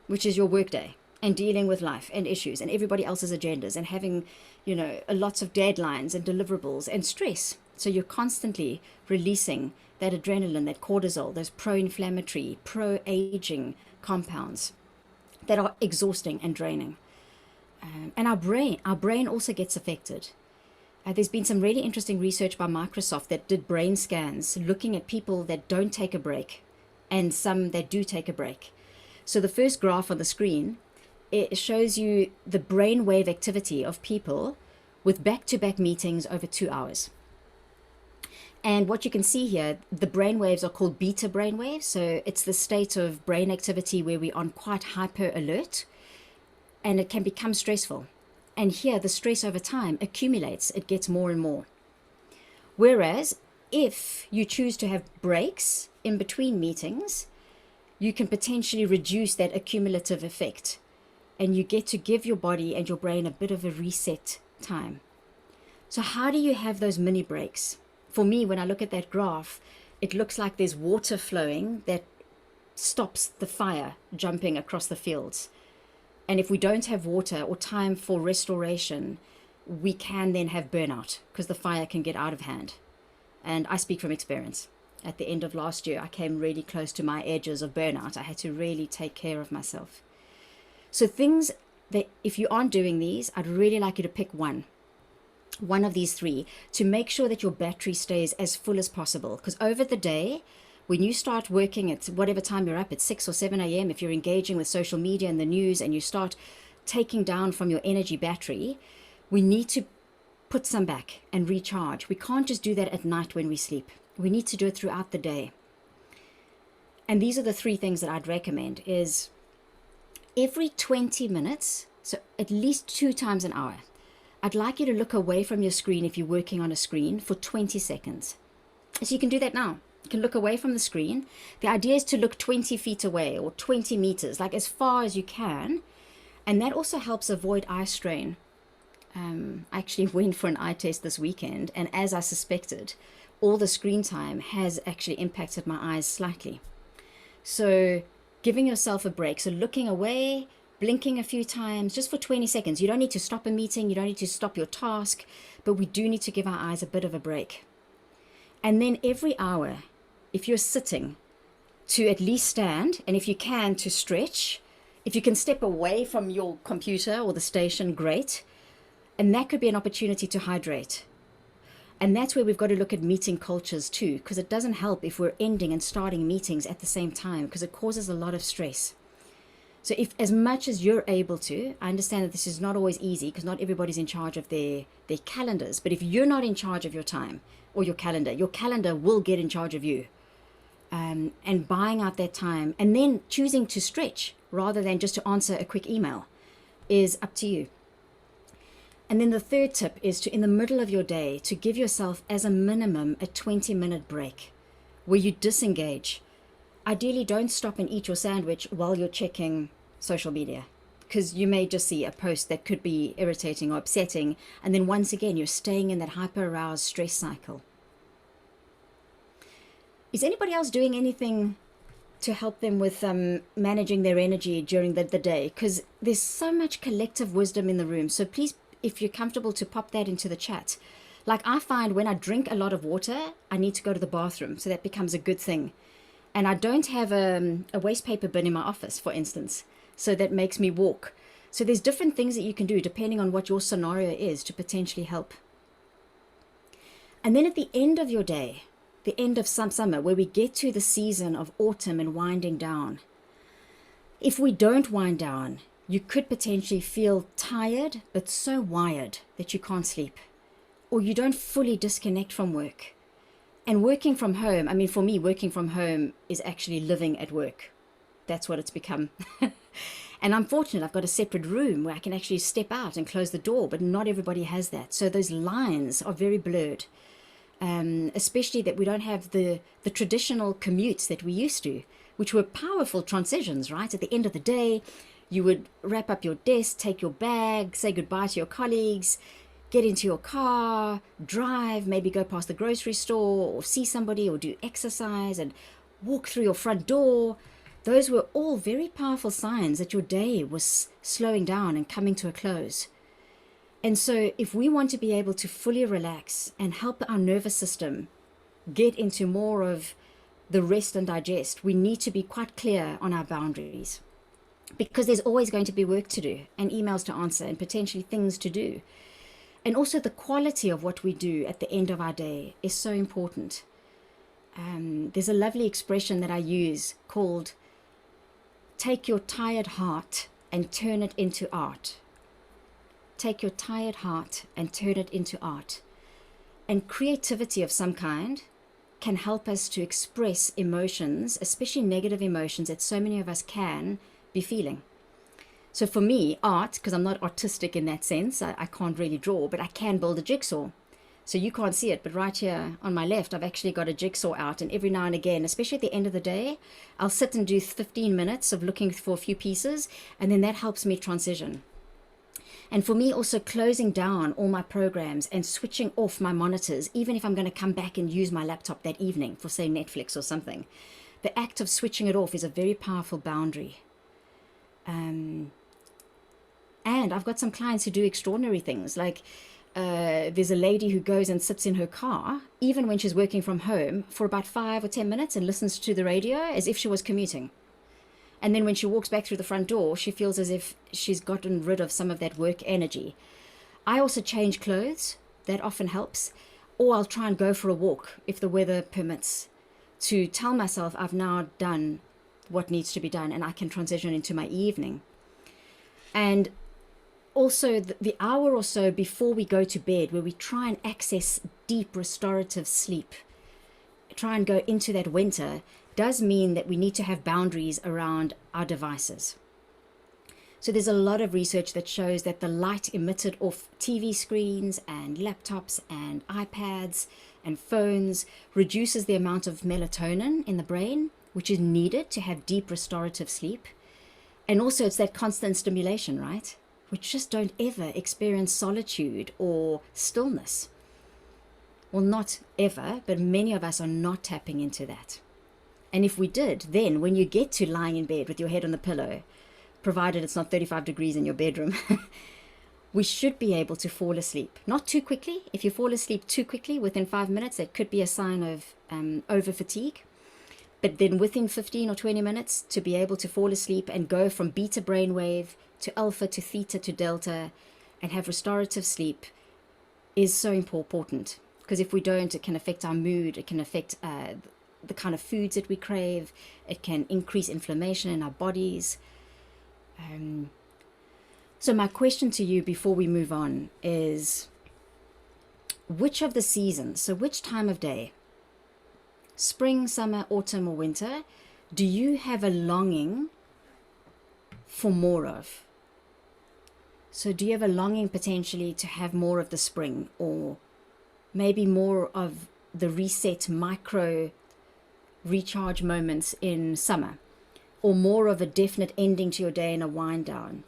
which is your workday, and dealing with life and issues and everybody else's agendas and having, lots of deadlines and deliverables and stress. So you're constantly releasing that adrenaline, that cortisol, those pro-inflammatory, pro-aging compounds that are exhausting and draining. And our brain also gets affected. There's been some really interesting research by Microsoft that did brain scans looking at people that don't take a break and some that do take a break. So the first graph on the screen, it shows you the brainwave activity of people with back-to-back meetings over 2 hours. And what you can see here, the brainwaves are called beta brainwaves. So it's the state of brain activity where we're on quite hyper alert, and it can become stressful. And here, the stress over time accumulates. It gets more and more. Whereas if you choose to have breaks in between meetings, you can potentially reduce that accumulative effect. And you get to give your body and your brain a bit of a reset time. So how do you have those mini breaks? For me, when I look at that graph, it looks like there's water flowing that stops the fire jumping across the fields. And if we don't have water or time for restoration, we can then have burnout because the fire can get out of hand. And I speak from experience. At the end of last year, I came really close to my edges of burnout. I had to really take care of myself. So things that, if you aren't doing these, I'd really like you to pick one of these three to make sure that your battery stays as full as possible. Because over the day, when you start working at whatever time you're up, at 6 or 7 a.m., if you're engaging with social media and the news and you start taking down from your energy battery, we need to put some back and recharge. We can't just do that at night when we sleep. We need to do it throughout the day. And these are the three things that I'd recommend is every 20 minutes, so at least 2 times an hour, I'd like you to look away from your screen if you're working on a screen for 20 seconds. So you can do that now. You can look away from the screen. The idea is to look 20 feet away or 20 meters, like as far as you can. And that also helps avoid eye strain. I actually went for an eye test this weekend, and as I suspected, all the screen time has actually impacted my eyes slightly. So giving yourself a break, so looking away, blinking a few times, just for 20 seconds. You don't need to stop a meeting, you don't need to stop your task, but we do need to give our eyes a bit of a break. And then every hour, if you're sitting, to at least stand, and if you can, to stretch. If you can step away from your computer or the station, great. And that could be an opportunity to hydrate. And that's where we've got to look at meeting cultures too, because it doesn't help if we're ending and starting meetings at the same time, because it causes a lot of stress. So if, as much as you're able to, I understand that this is not always easy because not everybody's in charge of their calendars, but if you're not in charge of your time or your calendar will get in charge of you. And buying out that time and then choosing to stretch rather than just to answer a quick email is up to you. And then the third tip is to, in the middle of your day, to give yourself as a minimum a 20-minute break where you disengage. Ideally, don't stop and eat your sandwich while you're checking social media, because you may just see a post that could be irritating or upsetting. And then once again, you're staying in that hyper-aroused stress cycle. Is anybody else doing anything to help them with managing their energy during the day? Because there's so much collective wisdom in the room. So please, if you're comfortable, to pop that into the chat. Like I find when I drink a lot of water, I need to go to the bathroom. So that becomes a good thing. And I don't have a waste paper bin in my office, for instance. So that makes me walk. So there's different things that you can do depending on what your scenario is to potentially help. And then at the end of your day, the end of some summer, where we get to the season of autumn and winding down. If we don't wind down, you could potentially feel tired, but so wired that you can't sleep, or you don't fully disconnect from work. And working from home, I mean, for me, working from home is actually living at work. That's what it's become. And I'm fortunate, I've got a separate room where I can actually step out and close the door, but not everybody has that. So those lines are very blurred. Especially that we don't have the traditional commutes that we used to, which were powerful transitions, right? At the end of the day, you would wrap up your desk, take your bag, say goodbye to your colleagues, get into your car, drive, maybe go past the grocery store or see somebody or do exercise and walk through your front door. Those were all very powerful signs that your day was slowing down and coming to a close. And so if we want to be able to fully relax and help our nervous system get into more of the rest and digest, we need to be quite clear on our boundaries, because there's always going to be work to do and emails to answer and potentially things to do. And also the quality of what we do at the end of our day is so important. There's a lovely expression that I use called take your tired heart and turn it into art. Take your tired heart and turn it into art. And creativity of some kind can help us to express emotions, especially negative emotions that so many of us can be feeling. So for me, art, because I'm not artistic in that sense, I can't really draw, but I can build a jigsaw. So you can't see it, but right here on my left, I've actually got a jigsaw out. And every now and again, especially at the end of the day, I'll sit and do 15 minutes of looking for a few pieces, and then that helps me transition. And for me, also closing down all my programs and switching off my monitors, even if I'm going to come back and use my laptop that evening for, say, Netflix or something. The act of switching it off is a very powerful boundary. And I've got some clients who do extraordinary things. Like there's a lady who goes and sits in her car, even when she's working from home, for about 5 or 10 minutes and listens to the radio as if she was commuting. And then when she walks back through the front door, she feels as if she's gotten rid of some of that work energy. I also change clothes. That often helps. Or I'll try and go for a walk if the weather permits, to tell myself I've now done what needs to be done and I can transition into my evening. And also the hour or so before we go to bed, where we try and access deep restorative sleep, try and go into that winter, does mean that we need to have boundaries around our devices. So there's a lot of research that shows that the light emitted off TV screens and laptops and iPads and phones reduces the amount of melatonin in the brain, which is needed to have deep restorative sleep. And also it's that constant stimulation, right? We just don't ever experience solitude or stillness. Well, not ever, but many of us are not tapping into that. And if we did, then when you get to lying in bed with your head on the pillow, provided it's not 35 degrees in your bedroom, we should be able to fall asleep. Not too quickly. If you fall asleep too quickly within 5 minutes, that could be a sign of over fatigue. But then within 15 or 20 minutes, to be able to fall asleep and go from beta brainwave to alpha to theta to delta and have restorative sleep is so important. Because if we don't, it can affect our mood, it can affect the kind of foods that we crave, it can increase inflammation in our bodies. So my question to you before we move on is, which of the seasons, so which time of day, spring, summer, autumn, or winter, do you have a longing for more of? So do you have a longing potentially to have more of the spring, or maybe more of the reset micro recharge moments in summer, or more of a definite ending to your day and a wind down?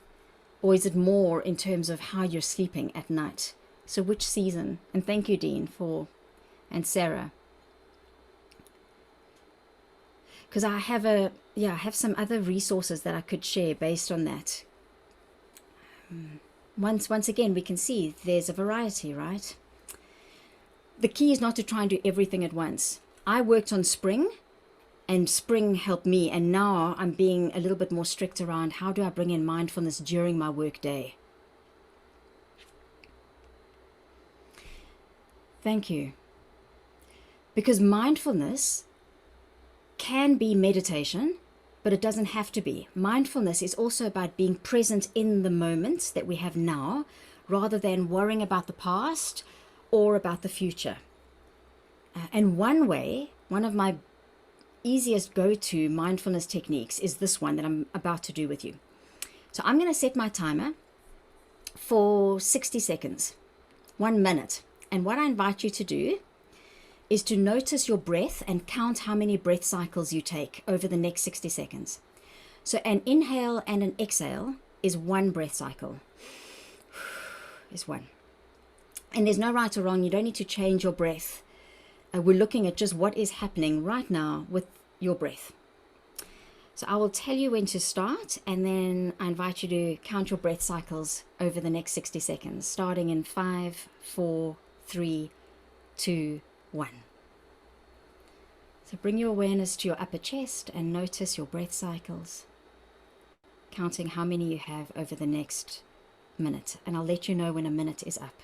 Or is it more in terms of how you're sleeping at night? So which season? And thank you, Dean, and Sarah. Because I have some other resources that I could share based on that. Once again, we can see there's a variety, right? The key is not to try and do everything at once. I worked on spring, and spring helped me, and now I'm being a little bit more strict around how do I bring in mindfulness during my work day. Thank you. Because mindfulness can be meditation, but it doesn't have to be. Mindfulness is also about being present in the moment that we have now, rather than worrying about the past or about the future. And one of my easiest go-to mindfulness techniques is this one that I'm about to do with you. So I'm going to set my timer for 60 seconds, 1 minute. And what I invite you to do is to notice your breath and count how many breath cycles you take over the next 60 seconds. So an inhale and an exhale is 1 breath cycle. Is 1. And there's no right or wrong. You don't need to change your breath. We're looking at just what is happening right now with your breath. So I will tell you when to start, and then I invite you to count your breath cycles over the next 60 seconds, starting in 5, 4, 3, 2, 1. So bring your awareness to your upper chest and notice your breath cycles, counting how many you have over the next minute. And I'll let you know when a minute is up.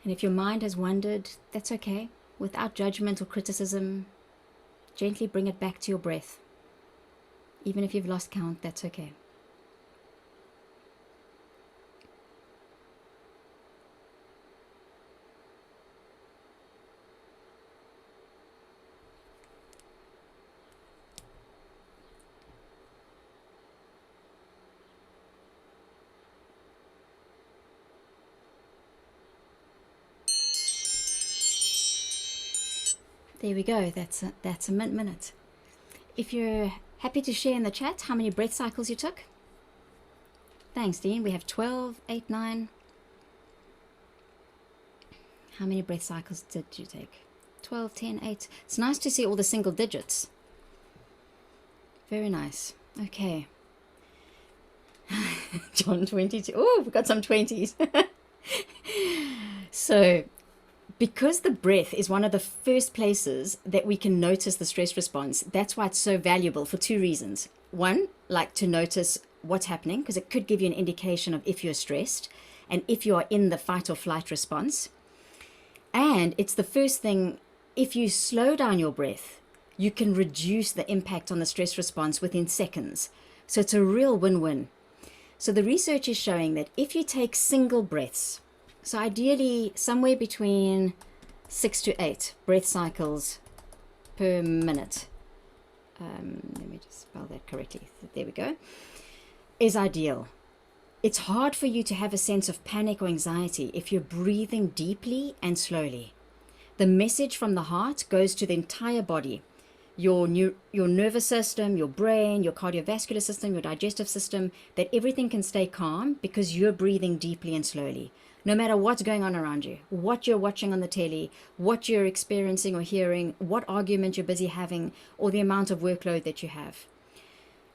And if your mind has wandered, that's okay. Without judgment or criticism, gently bring it back to your breath. Even if you've lost count, that's okay. There we go. That's a minute. If you're happy to share in the chat how many breath cycles you took. Thanks, Dean. We have 12, 8, 9. How many breath cycles did you take? 12, 10, 8. It's nice to see all the single digits. Very nice. Okay. John 22. Oh, we've got some 20s. So, because the breath is one of the first places that we can notice the stress response, that's why it's so valuable for 2 reasons. One, like to notice what's happening, because it could give you an indication of if you're stressed and if you are in the fight or flight response. And it's the first thing, if you slow down your breath, you can reduce the impact on the stress response within seconds. So it's a real win-win. So the research is showing that if you take single breaths, so ideally somewhere between 6 to 8 breath cycles per minute. Let me just spell that correctly. There we go. Is ideal. It's hard for you to have a sense of panic or anxiety if you're breathing deeply and slowly. The message from the heart goes to the entire body. Your nervous system, your brain, your cardiovascular system, your digestive system, that everything can stay calm because you're breathing deeply and slowly. No matter what's going on around you, what you're watching on the telly, what you're experiencing or hearing, what argument you're busy having, or the amount of workload that you have.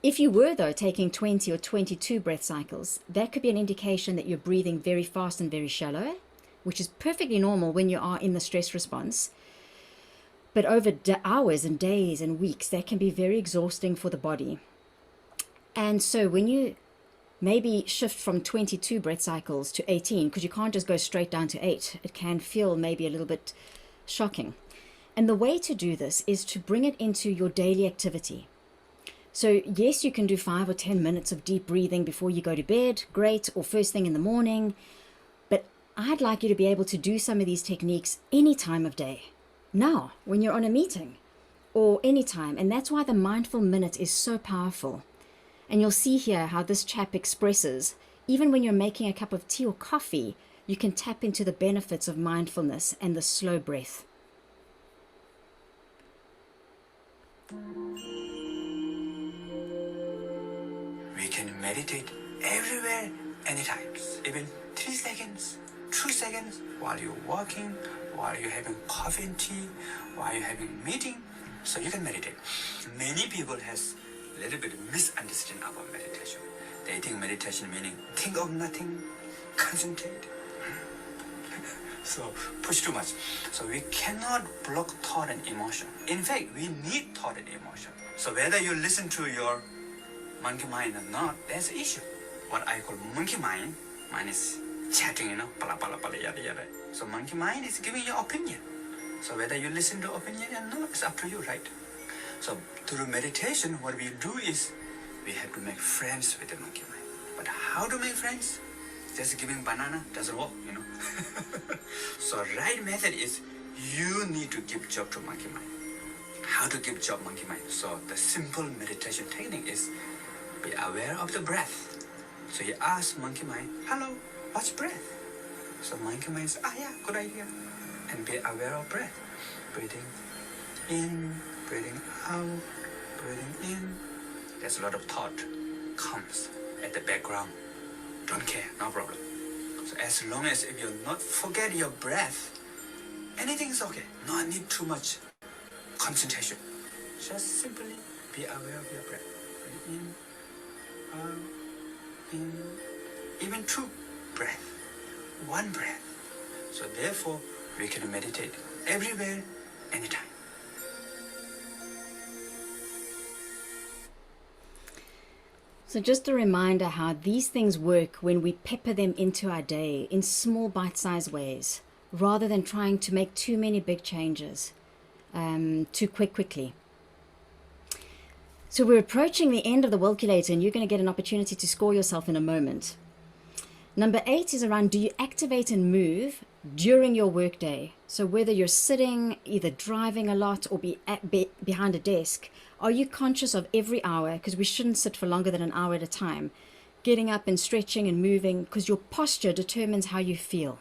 If you were, though, taking 20 or 22 breath cycles, that could be an indication that you're breathing very fast and very shallow, which is perfectly normal when you are in the stress response. But over hours and days and weeks, that can be very exhausting for the body. And so when you maybe shift from 22 breath cycles to 18, because you can't just go straight down to 8, it can feel maybe a little bit shocking. And the way to do this is to bring it into your daily activity. So yes, you can do 5 or 10 minutes of deep breathing before you go to bed, great, or first thing in the morning. But I'd like you to be able to do some of these techniques any time of day. Now, when you're on a meeting, or any time. And that's why the mindful minute is so powerful. And you'll see here how this chap expresses, even when you're making a cup of tea or coffee, you can tap into the benefits of mindfulness and the slow breath.
We can meditate everywhere, anytime, even 3 seconds, 2 seconds, while you're walking, while you're having coffee and tea, while you're having a meeting, so you can meditate. Many people has a little bit misunderstanding about meditation. They think meditation meaning think of nothing, concentrate. So push too much. So we cannot block thought and emotion. In fact, we need thought and emotion. So whether you listen to your monkey mind or not, that's the issue. What I call monkey mind, mine is chatting, pala pala pala yada yada. So monkey mind is giving you opinion. So whether you listen to opinion or not, it's up to you, right? So through meditation, what we do is we have to make friends with the monkey mind. But how to make friends? Just giving banana doesn't work, So right method is you need to give job to monkey mind. How to give job monkey mind? So the simple meditation technique is be aware of the breath. So you ask monkey mind, hello, what's breath? So monkey mind says, yeah, good idea. And be aware of breath. Breathing in, breathing out, breathing in. There's a lot of thought comes at the background. Don't care, no problem. So as long as if you not forget your breath, anything is okay. No need too much concentration. Just simply be aware of your breath. Breathe in, out, in, even 2 breath, 1 breath. So therefore, we can meditate everywhere, anytime.
So just a reminder how these things work when we pepper them into our day in small bite-sized ways, rather than trying to make too many big changes too quickly. So we're approaching the end of the Welculator, and you're going to get an opportunity to score yourself in a moment. Number 8 is around, do you activate and move during your workday? So whether you're sitting, either driving a lot or behind a desk, are you conscious of every hour, because we shouldn't sit for longer than an hour at a time, getting up and stretching and moving, because your posture determines how you feel.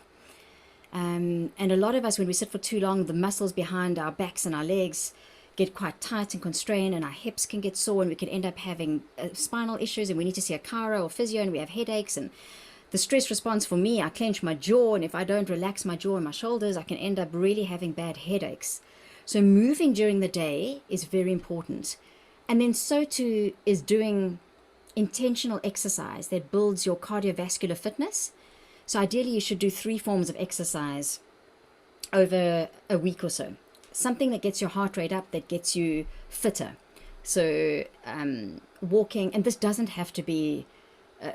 And a lot of us, when we sit for too long, the muscles behind our backs and our legs get quite tight and constrained, and our hips can get sore, and we can end up having spinal issues, and we need to see a chiro or physio, and we have headaches. And the stress response for me, I clench my jaw, and if I don't relax my jaw and my shoulders, I can end up really having bad headaches. So moving during the day is very important. And then so too is doing intentional exercise that builds your cardiovascular fitness. So ideally you should do 3 forms of exercise over a week or so. Something that gets your heart rate up, that gets you fitter. So walking, and this doesn't have to be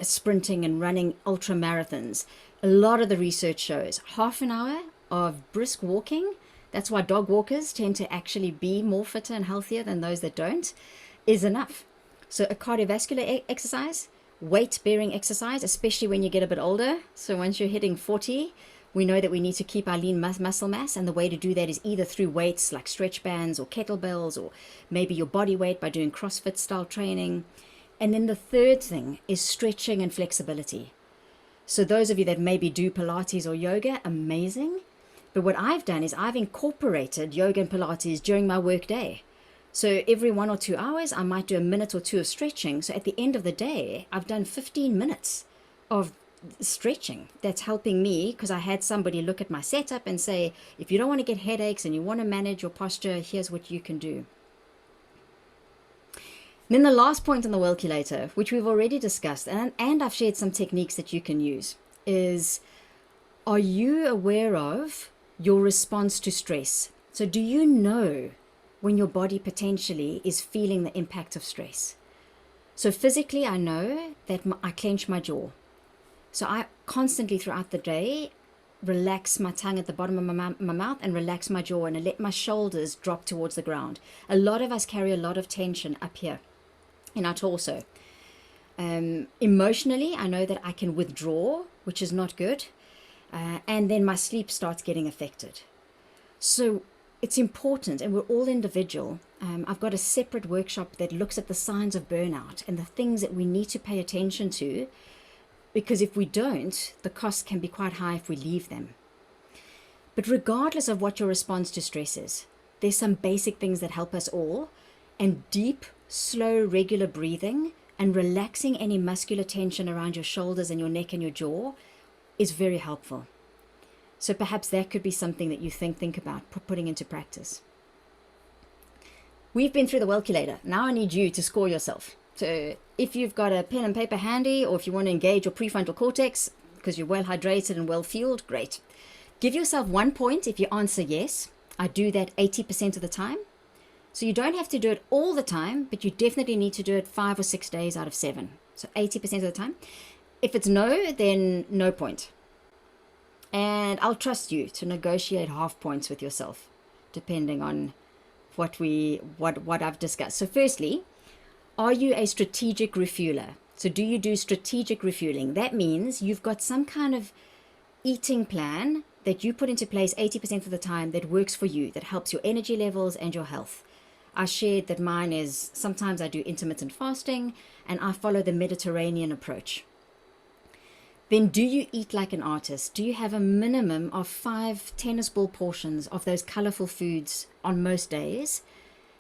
sprinting and running ultra marathons. A lot of the research shows half an hour of brisk walking. That's why dog walkers tend to actually be more fitter and healthier than those that don't, is enough. So a cardiovascular exercise, weight-bearing exercise, especially when you get a bit older. So once you're hitting 40, we know that we need to keep our lean muscle mass, and the way to do that is either through weights like stretch bands or kettlebells, or maybe your body weight by doing CrossFit style training. And then the third thing is stretching and flexibility. So those of you that maybe do Pilates or yoga, amazing. But what I've done is I've incorporated yoga and Pilates during my work day. So every 1 or 2 hours, I might do a minute or 2 of stretching. So at the end of the day, I've done 15 minutes of stretching. That's helping me, because I had somebody look at my setup and say, if you don't want to get headaches and you want to manage your posture, here's what you can do. Then the last point on the Welculator, which we've already discussed, and I've shared some techniques that you can use, is, are you aware of your response to stress? So do you know when your body potentially is feeling the impact of stress? So physically, I know that I clench my jaw. So I constantly throughout the day relax my tongue at the bottom of my mouth and relax my jaw and let my shoulders drop towards the ground. A lot of us carry a lot of tension up here in our torso. Emotionally, I know that I can withdraw, which is not good. And then my sleep starts getting affected. So it's important, and we're all individual. I've got a separate workshop that looks at the signs of burnout and the things that we need to pay attention to, because if we don't, the cost can be quite high if we leave them. But regardless of what your response to stress is, there's some basic things that help us all, and deep, slow, regular breathing and relaxing any muscular tension around your shoulders and your neck and your jaw is very helpful. So perhaps that could be something that you think about putting into practice. We've been through the Wellculator. Now I need you to score yourself. So if you've got a pen and paper handy, or if you want to engage your prefrontal cortex because you're well hydrated and well fueled, great. Give yourself 1 point if you answer yes. I do that 80% of the time. So you don't have to do it all the time, but you definitely need to do it 5 or 6 days out of 7. So 80% of the time. If it's no, then no point. And I'll trust you to negotiate half points with yourself, depending on what I've discussed. So firstly, are you a strategic refueler? So do you do strategic refueling? That means you've got some kind of eating plan that you put into place 80% of the time that works for you, that helps your energy levels and your health. I shared that mine is, sometimes I do intermittent fasting, and I follow the Mediterranean approach. Then do you eat like an artist? Do you have a minimum of 5 tennis ball portions of those colorful foods on most days?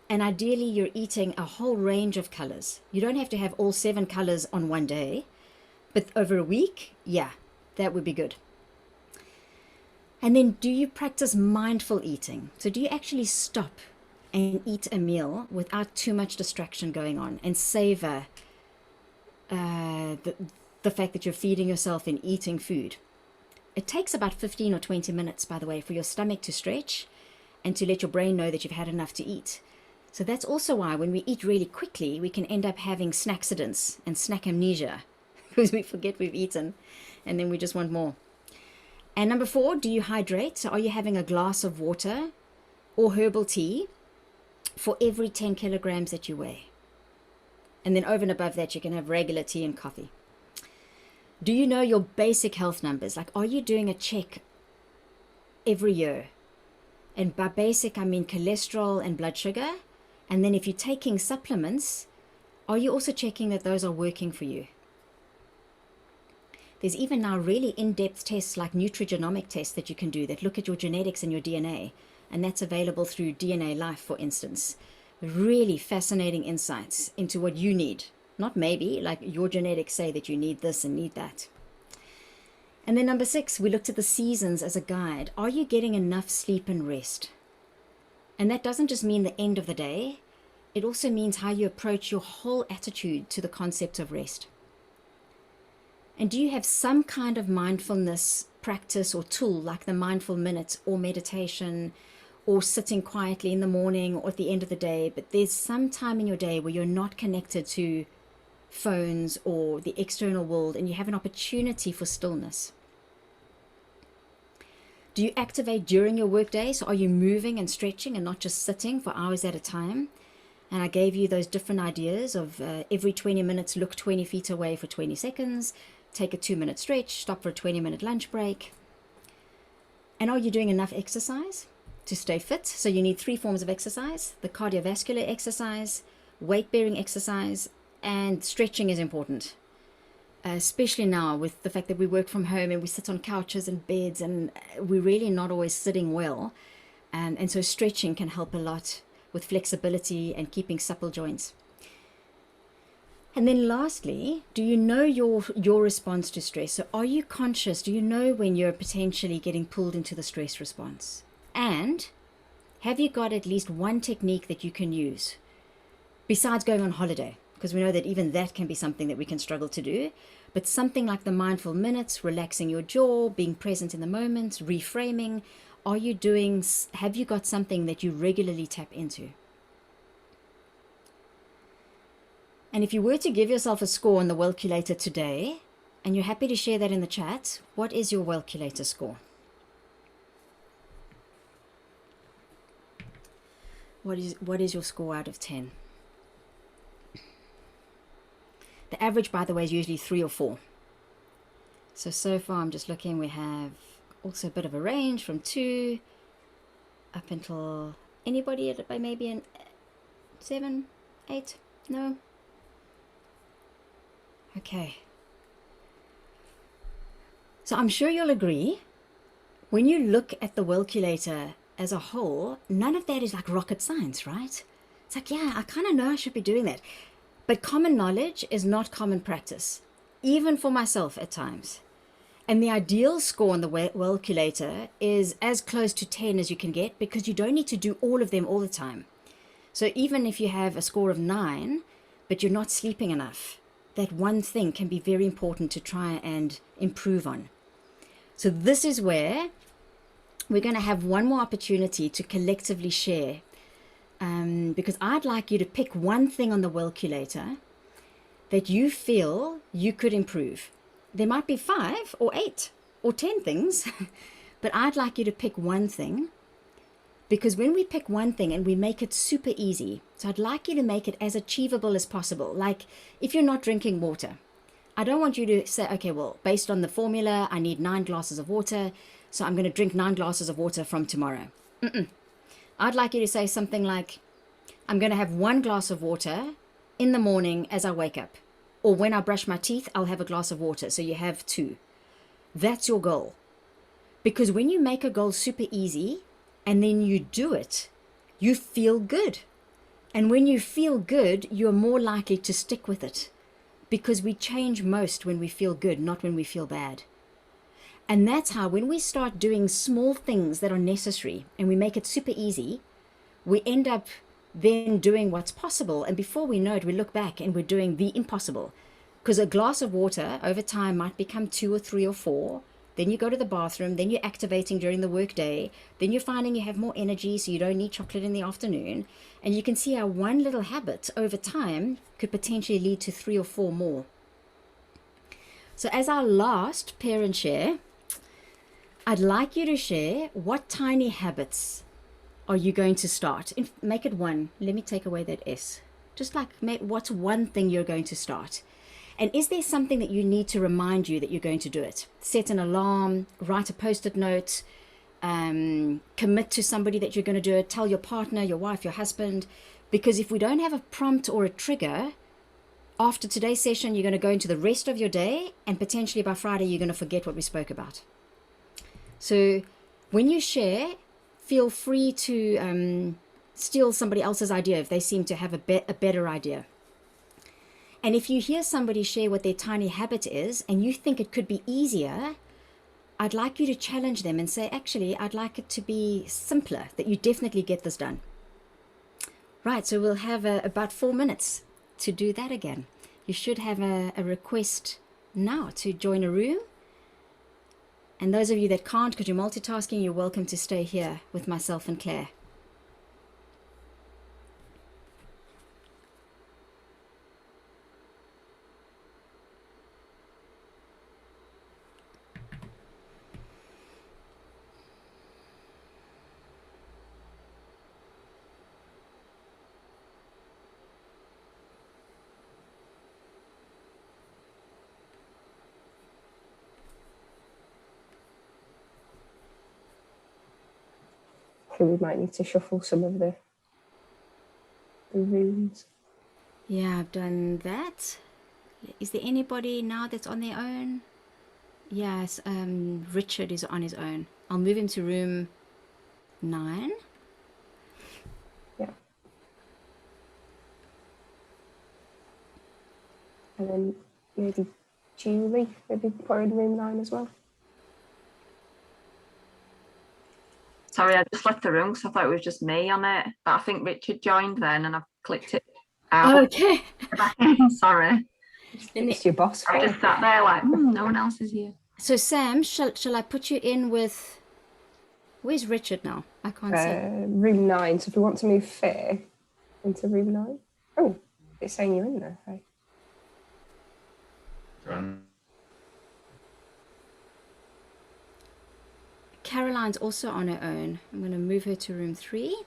And ideally you're eating a whole range of colors. You don't have to have all 7 colors on one day, but over a week, yeah, that would be good. And then do you practice mindful eating? So do you actually stop and eat a meal without too much distraction going on, and savor the fact that you're feeding yourself and eating food? It takes about 15 or 20 minutes, by the way, for your stomach to stretch and to let your brain know that you've had enough to eat. So that's also why when we eat really quickly, we can end up having snackcidents and snack amnesia because we forget we've eaten and then we just want more. And number 4, do you hydrate? So are you having a glass of water or herbal tea for every 10 kilograms that you weigh? And then over and above that, you can have regular tea and coffee. Do you know your basic health numbers? Like, are you doing a check every year? And by basic, I mean cholesterol and blood sugar. And then if you're taking supplements, are you also checking that those are working for you? There's even now really in-depth tests like nutrigenomic tests that you can do that look at your genetics and your DNA. And that's available through DNA Life, for instance. Really fascinating insights into what you need. Not maybe, like your genetics say that you need this and need that. And then number 6, we looked at the seasons as a guide. Are you getting enough sleep and rest? And that doesn't just mean the end of the day. It also means how you approach your whole attitude to the concept of rest. And do you have some kind of mindfulness practice or tool like the mindful minute or meditation or sitting quietly in the morning or at the end of the day, but there's some time in your day where you're not connected to phones or the external world and you have an opportunity for stillness? Do you activate during your workday? So are you moving and stretching and not just sitting for hours at a time? And I gave you those different ideas of every 20 minutes, look 20 feet away for 20 seconds, take a 2-minute stretch, stop for a 20-minute lunch break. And are you doing enough exercise to stay fit? So you need 3 forms of exercise: the cardiovascular exercise, weight-bearing exercise, and stretching is important. Especially now with the fact that we work from home and we sit on couches and beds and we're really not always sitting well. And so stretching can help a lot with flexibility and keeping supple joints. And then lastly, do you know your response to stress? So are you conscious? Do you know when you're potentially getting pulled into the stress response? And have you got at least one technique that you can use besides going on holiday? Because we know that even that can be something that we can struggle to do. But something like the mindful minutes, relaxing your jaw, being present in the moment, reframing. have you got something that you regularly tap into? And if you were to give yourself a score on the Wellculator today, and you're happy to share that in the chat, what is your Wellculator score? What is your score out of 10? The average, by the way, is usually 3 or 4. So far I'm just looking, we have also a bit of a range from 2 up until anybody at maybe an 7, 8? No? Okay. So I'm sure you'll agree, when you look at the Wellculator as a whole, none of that is like rocket science, right? It's like, yeah, I kind of know I should be doing that. But common knowledge is not common practice, even for myself at times. And the ideal score on the Wellculator is as close to 10 as you can get, because you don't need to do all of them all the time. So even if you have a score of 9, but you're not sleeping enough, that one thing can be very important to try and improve on. So this is where we're going to have one more opportunity to collectively share, because I'd like you to pick one thing on the Wellculator that you feel you could improve. There might be 5 or 8 or 10 things, but I'd like you to pick one thing, because when we pick one thing and we make it super easy, so I'd like you to make it as achievable as possible. Like if you're not drinking water, I don't want you to say, okay, well, based on the formula, I need 9 glasses of water, so I'm going to drink 9 glasses of water from tomorrow. I'd like you to say something like, I'm going to have 1 glass of water in the morning as I wake up. Or when I brush my teeth, I'll have a glass of water. So you have 2. That's your goal. Because when you make a goal super easy and then you do it, you feel good. And when you feel good, you're more likely to stick with it. Because we change most when we feel good, not when we feel bad. And that's how when we start doing small things that are necessary and we make it super easy, we end up then doing what's possible, and before we know it, we look back and we're doing the impossible, because a glass of water over time might become 2 or 3 or 4. Then you go to the bathroom, then you're activating during the work day, then you're finding you have more energy, so you don't need chocolate in the afternoon, and you can see how one little habit over time could potentially lead to 3 or 4 more. So as our last parent share, I'd like you to share what tiny habits are you going to start? Make it 1. Let me take away that S. Just like, what's one thing you're going to start? And is there something that you need to remind you that you're going to do it? Set an alarm, write a post-it note, commit to somebody that you're going to do it, tell your partner, your wife, your husband. Because if we don't have a prompt or a trigger, after today's session, you're going to go into the rest of your day, and potentially by Friday, you're going to forget what we spoke about. So when you share, feel free to steal somebody else's idea if they seem to have a better idea. And if you hear somebody share what their tiny habit is and you think it could be easier, I'd like you to challenge them and say, actually, I'd like it to be simpler, that you definitely get this done. Right, so we'll have about 4 minutes to do that again. You should have a request now to join a room. And those of you that can't because you're multitasking, you're welcome to stay here with myself and Claire.
We might need to shuffle some of the rooms.
Yeah, I've done that. Is there anybody now that's on their own? Yes, Richard is on his own. I'll move him to room 9.
Yeah. And then maybe Julie, maybe put her in room 9 as well.
Sorry, I just left the room because I thought it was just me on it. But I think Richard joined then and I've clicked it out.
Okay.
Sorry.
It's your boss.
I just sat there like, no one else is here.
So Sam, shall I put you in with Where's Richard now? I can't see.
Room 9. So if we want to move Fear into room 9. Oh, it's saying you're in there. Hey.
Caroline's also on her own. I'm going to move her to room 3.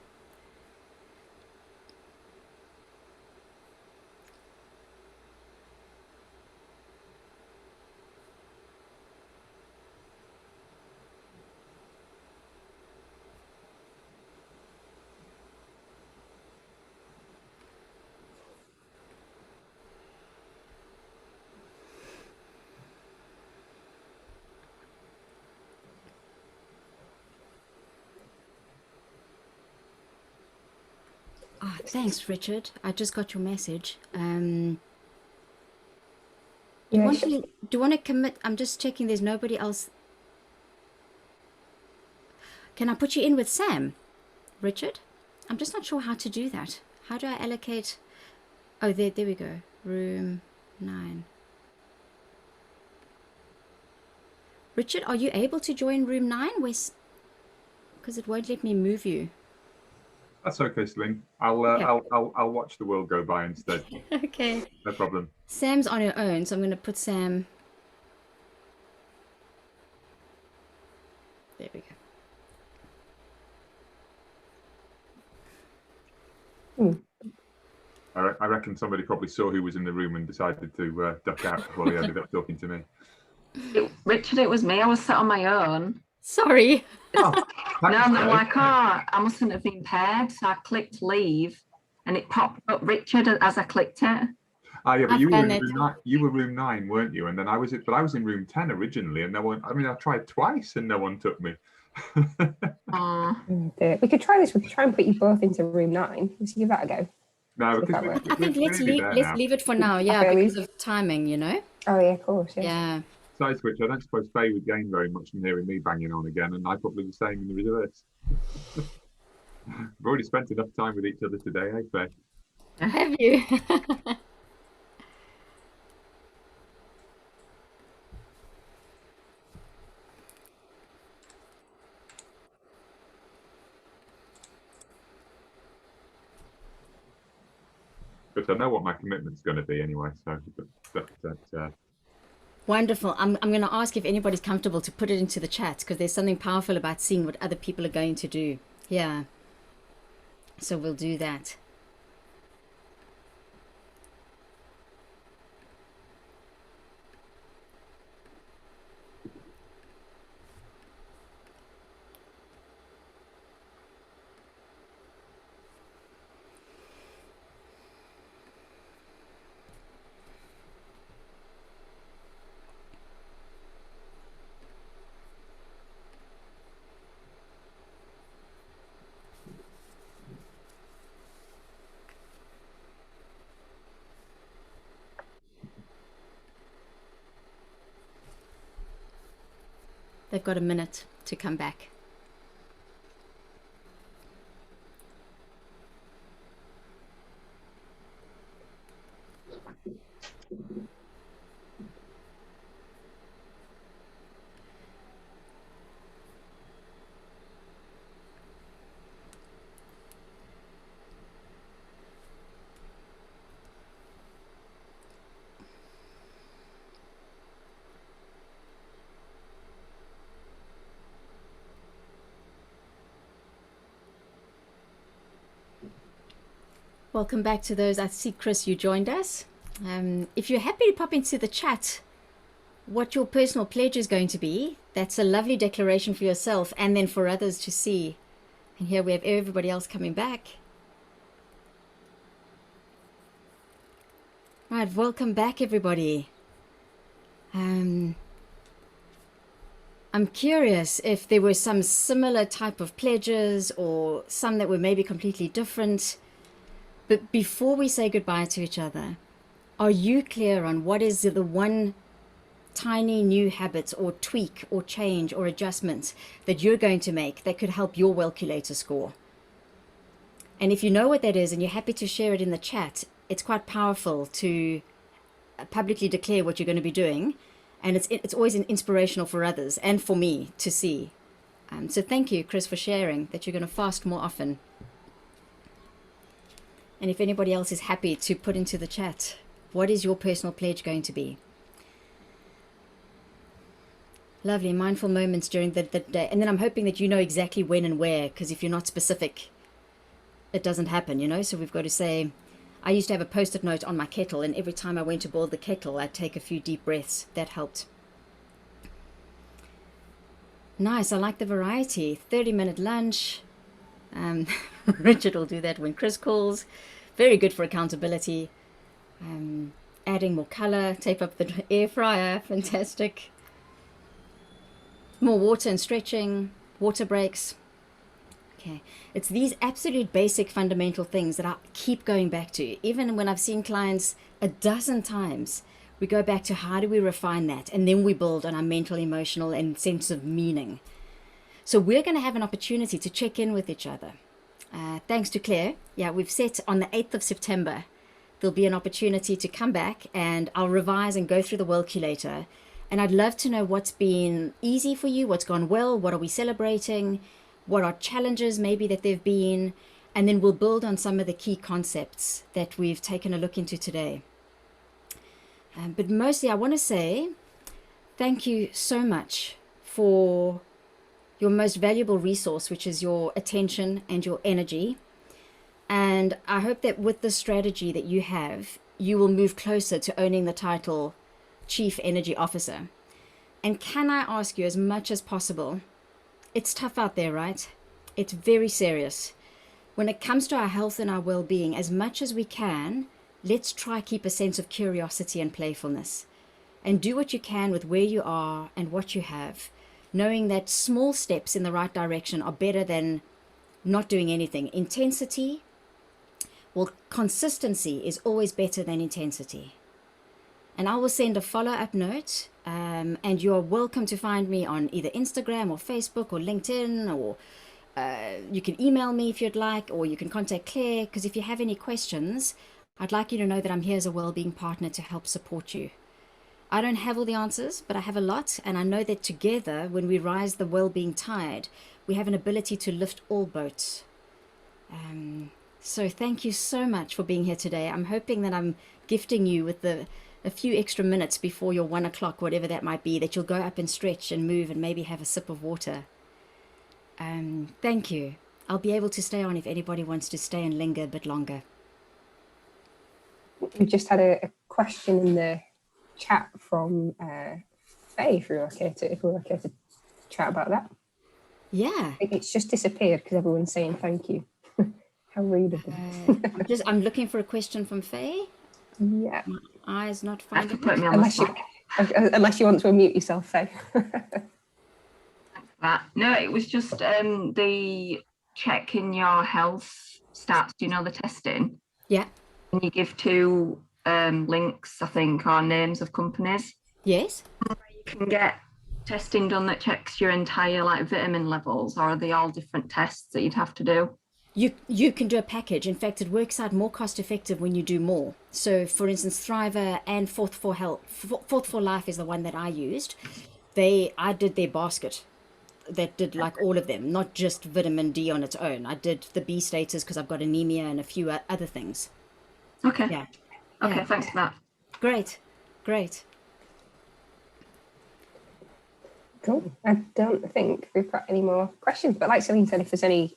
Oh, thanks, Richard. I just got your message. Do you want to commit? I'm just checking there's nobody else. Can I put you in with Sam, Richard? I'm just not sure how to do that. How do I allocate? Oh, there we go. Room 9. Richard, are you able to join room 9? Because it won't let me move you.
That's okay, Sling. I'll watch the world go by instead.
Okay.
No problem.
Sam's on her own, so I'm going to put Sam. There we go.
I reckon somebody probably saw who was in the room and decided to duck out before they ended up talking to me.
Richard, it was me. I was sat on my own.
Sorry.
Oh,
No, I'm like, oh, I mustn't have been paired. So I clicked leave and it popped up Richard as I clicked it.
Ah, yeah, but
I've
you were
done
in
it.
you were room 9, weren't you? And then I was in room 10 originally, and no one. I mean, I tried twice and no one took me.
Oh,
We could try this. We could try and put you both into room 9. Let's give that a go.
No,
See if that
because
works.
I think let's
leave
leave it for now, yeah,
Okay,
because of timing, you know?
Oh, yeah, of course. Yeah.
Yeah.
Side switch. I don't suppose Faye would gain very much from hearing me banging on again, and I probably the same in the reverse. We've already spent enough time with each other today, eh, Faye?
Have you?
But I know what my commitment's going to be anyway. So,
Wonderful. I'm going to ask if anybody's comfortable to put it into the chat, because there's something powerful about seeing what other people are going to do. Yeah. So we'll do that. They've got a minute to come back. Welcome back to those. I see, Chris, you joined us. If you're happy to pop into the chat what your personal pledge is going to be, that's a lovely declaration for yourself and then for others to see. And here we have everybody else coming back. Right, welcome back, everybody. I'm curious if there were some similar type of pledges or some that were maybe completely different. But before we say goodbye to each other, are you clear on what is the one tiny new habit or tweak or change or adjustment that you're going to make that could help your Wellculator score? And if you know what that is and you're happy to share it in the chat, it's quite powerful to publicly declare what you're going to be doing. And it's always inspirational for others and for me to see. So thank you, Chris, for sharing that you're going to fast more often. And if anybody else is happy to put into the chat, what is your personal pledge going to be? Lovely, mindful moments during the day. And then I'm hoping that you know exactly when and where, because if you're not specific, it doesn't happen, you know? So we've got to say, I used to have a post-it note on my kettle, and every time I went to boil the kettle, I'd take a few deep breaths. That helped. Nice, I like the variety. 30-minute lunch. Richard will do that when Chris calls. Very good for accountability. Adding more color, tape up the air fryer, fantastic. More water and stretching, water breaks. Okay, it's these absolute basic fundamental things that I keep going back to. Even when I've seen clients a dozen times, we go back to how do we refine that, and then we build on our mental, emotional, and sense of meaning. So we're going to have an opportunity to check in with each other. Thanks to Claire. Yeah, we've set on the 8th of September, there'll be an opportunity to come back and I'll revise and go through the Wellculator. And I'd love to know what's been easy for you, what's gone well, what are we celebrating, what are challenges maybe that there've been, and then we'll build on some of the key concepts that we've taken a look into today. But mostly I want to say thank you so much for your most valuable resource, which is your attention and your energy. And I hope that with the strategy that you have, you will move closer to owning the title Chief Energy Officer. And can I ask you, as much as possible, it's tough out there, right? It's very serious. When it comes to our health and our well-being, as much as we can, let's try keep a sense of curiosity and playfulness. And do what you can with where you are and what you have, knowing that small steps in the right direction are better than not doing anything. Consistency is always better than intensity. And I will send a follow-up note, and you are welcome to find me on either Instagram or Facebook or LinkedIn, or you can email me if you'd like, or you can contact Claire, because if you have any questions, I'd like you to know that I'm here as a wellbeing partner to help support you. I don't have all the answers, but I have a lot, and I know that together, when we rise the wellbeing tide, we have an ability to lift all boats. So thank you so much for being here today. I'm hoping that I'm gifting you with a few extra minutes before your 1 o'clock, whatever that might be, that you'll go up and stretch and move and maybe have a sip of water. Thank you. I'll be able to stay on if anybody wants to stay and linger a bit longer.
We just had a question in the chat from Faye, if we're okay to chat about that.
Yeah.
It's just disappeared because everyone's saying thank you. How rude of them.
I'm looking for a question from Faye.
Yeah.
My eyes not
Have to
finding
put me on
unless you want to unmute yourself, Faye.
that. No, it was just the checking your health stats, you know, the testing.
Yeah.
And you give 2 links, I think, or names of companies.
Yes.
You can get testing done that checks your entire vitamin levels, or are they all different tests that you'd have to do?
You can do a package. In fact, it works out more cost effective when you do more. So for instance, Thriver and Fourth for Life is the one that I used. I did their basket that did all of them, not just vitamin D on its own. I did the B status because I've got anemia and a few other things.
Okay.
Yeah.
Okay,
Yeah.
thanks for that.
Great.
Cool. I don't think we've got any more questions, but like Celine said, if there's any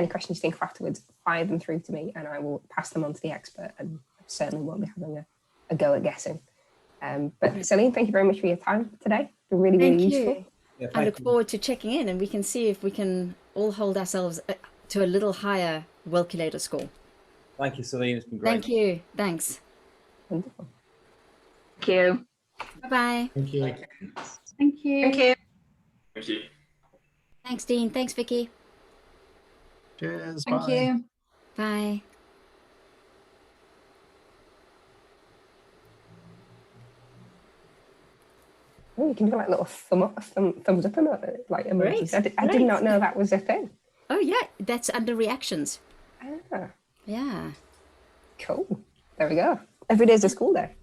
questions you think of afterwards, fire them through to me and I will pass them on to the expert, and I certainly won't be having a go at guessing. But Celine, thank you very much for your time today. It's been really, really useful.
Yeah,
I look forward to checking in, and we can see if we can all hold ourselves to a little higher Wellculator score.
Thank you, Celine. It's been great.
Thank you. Thanks.
Wonderful.
Thank you.
Bye-bye.
Thank you.
Thank you.
Thank you.
Thank you.
Thanks, Dean. Thanks, Vicky.
Cheers.
Thank
Bye.
you.
Bye.
Oh, you can do little thumbs up emoji, emojis.
Great,
I did not know that was a thing.
Oh, yeah. That's under reactions.
Ah,
Yeah.
cool. There we go. Every day's a school day.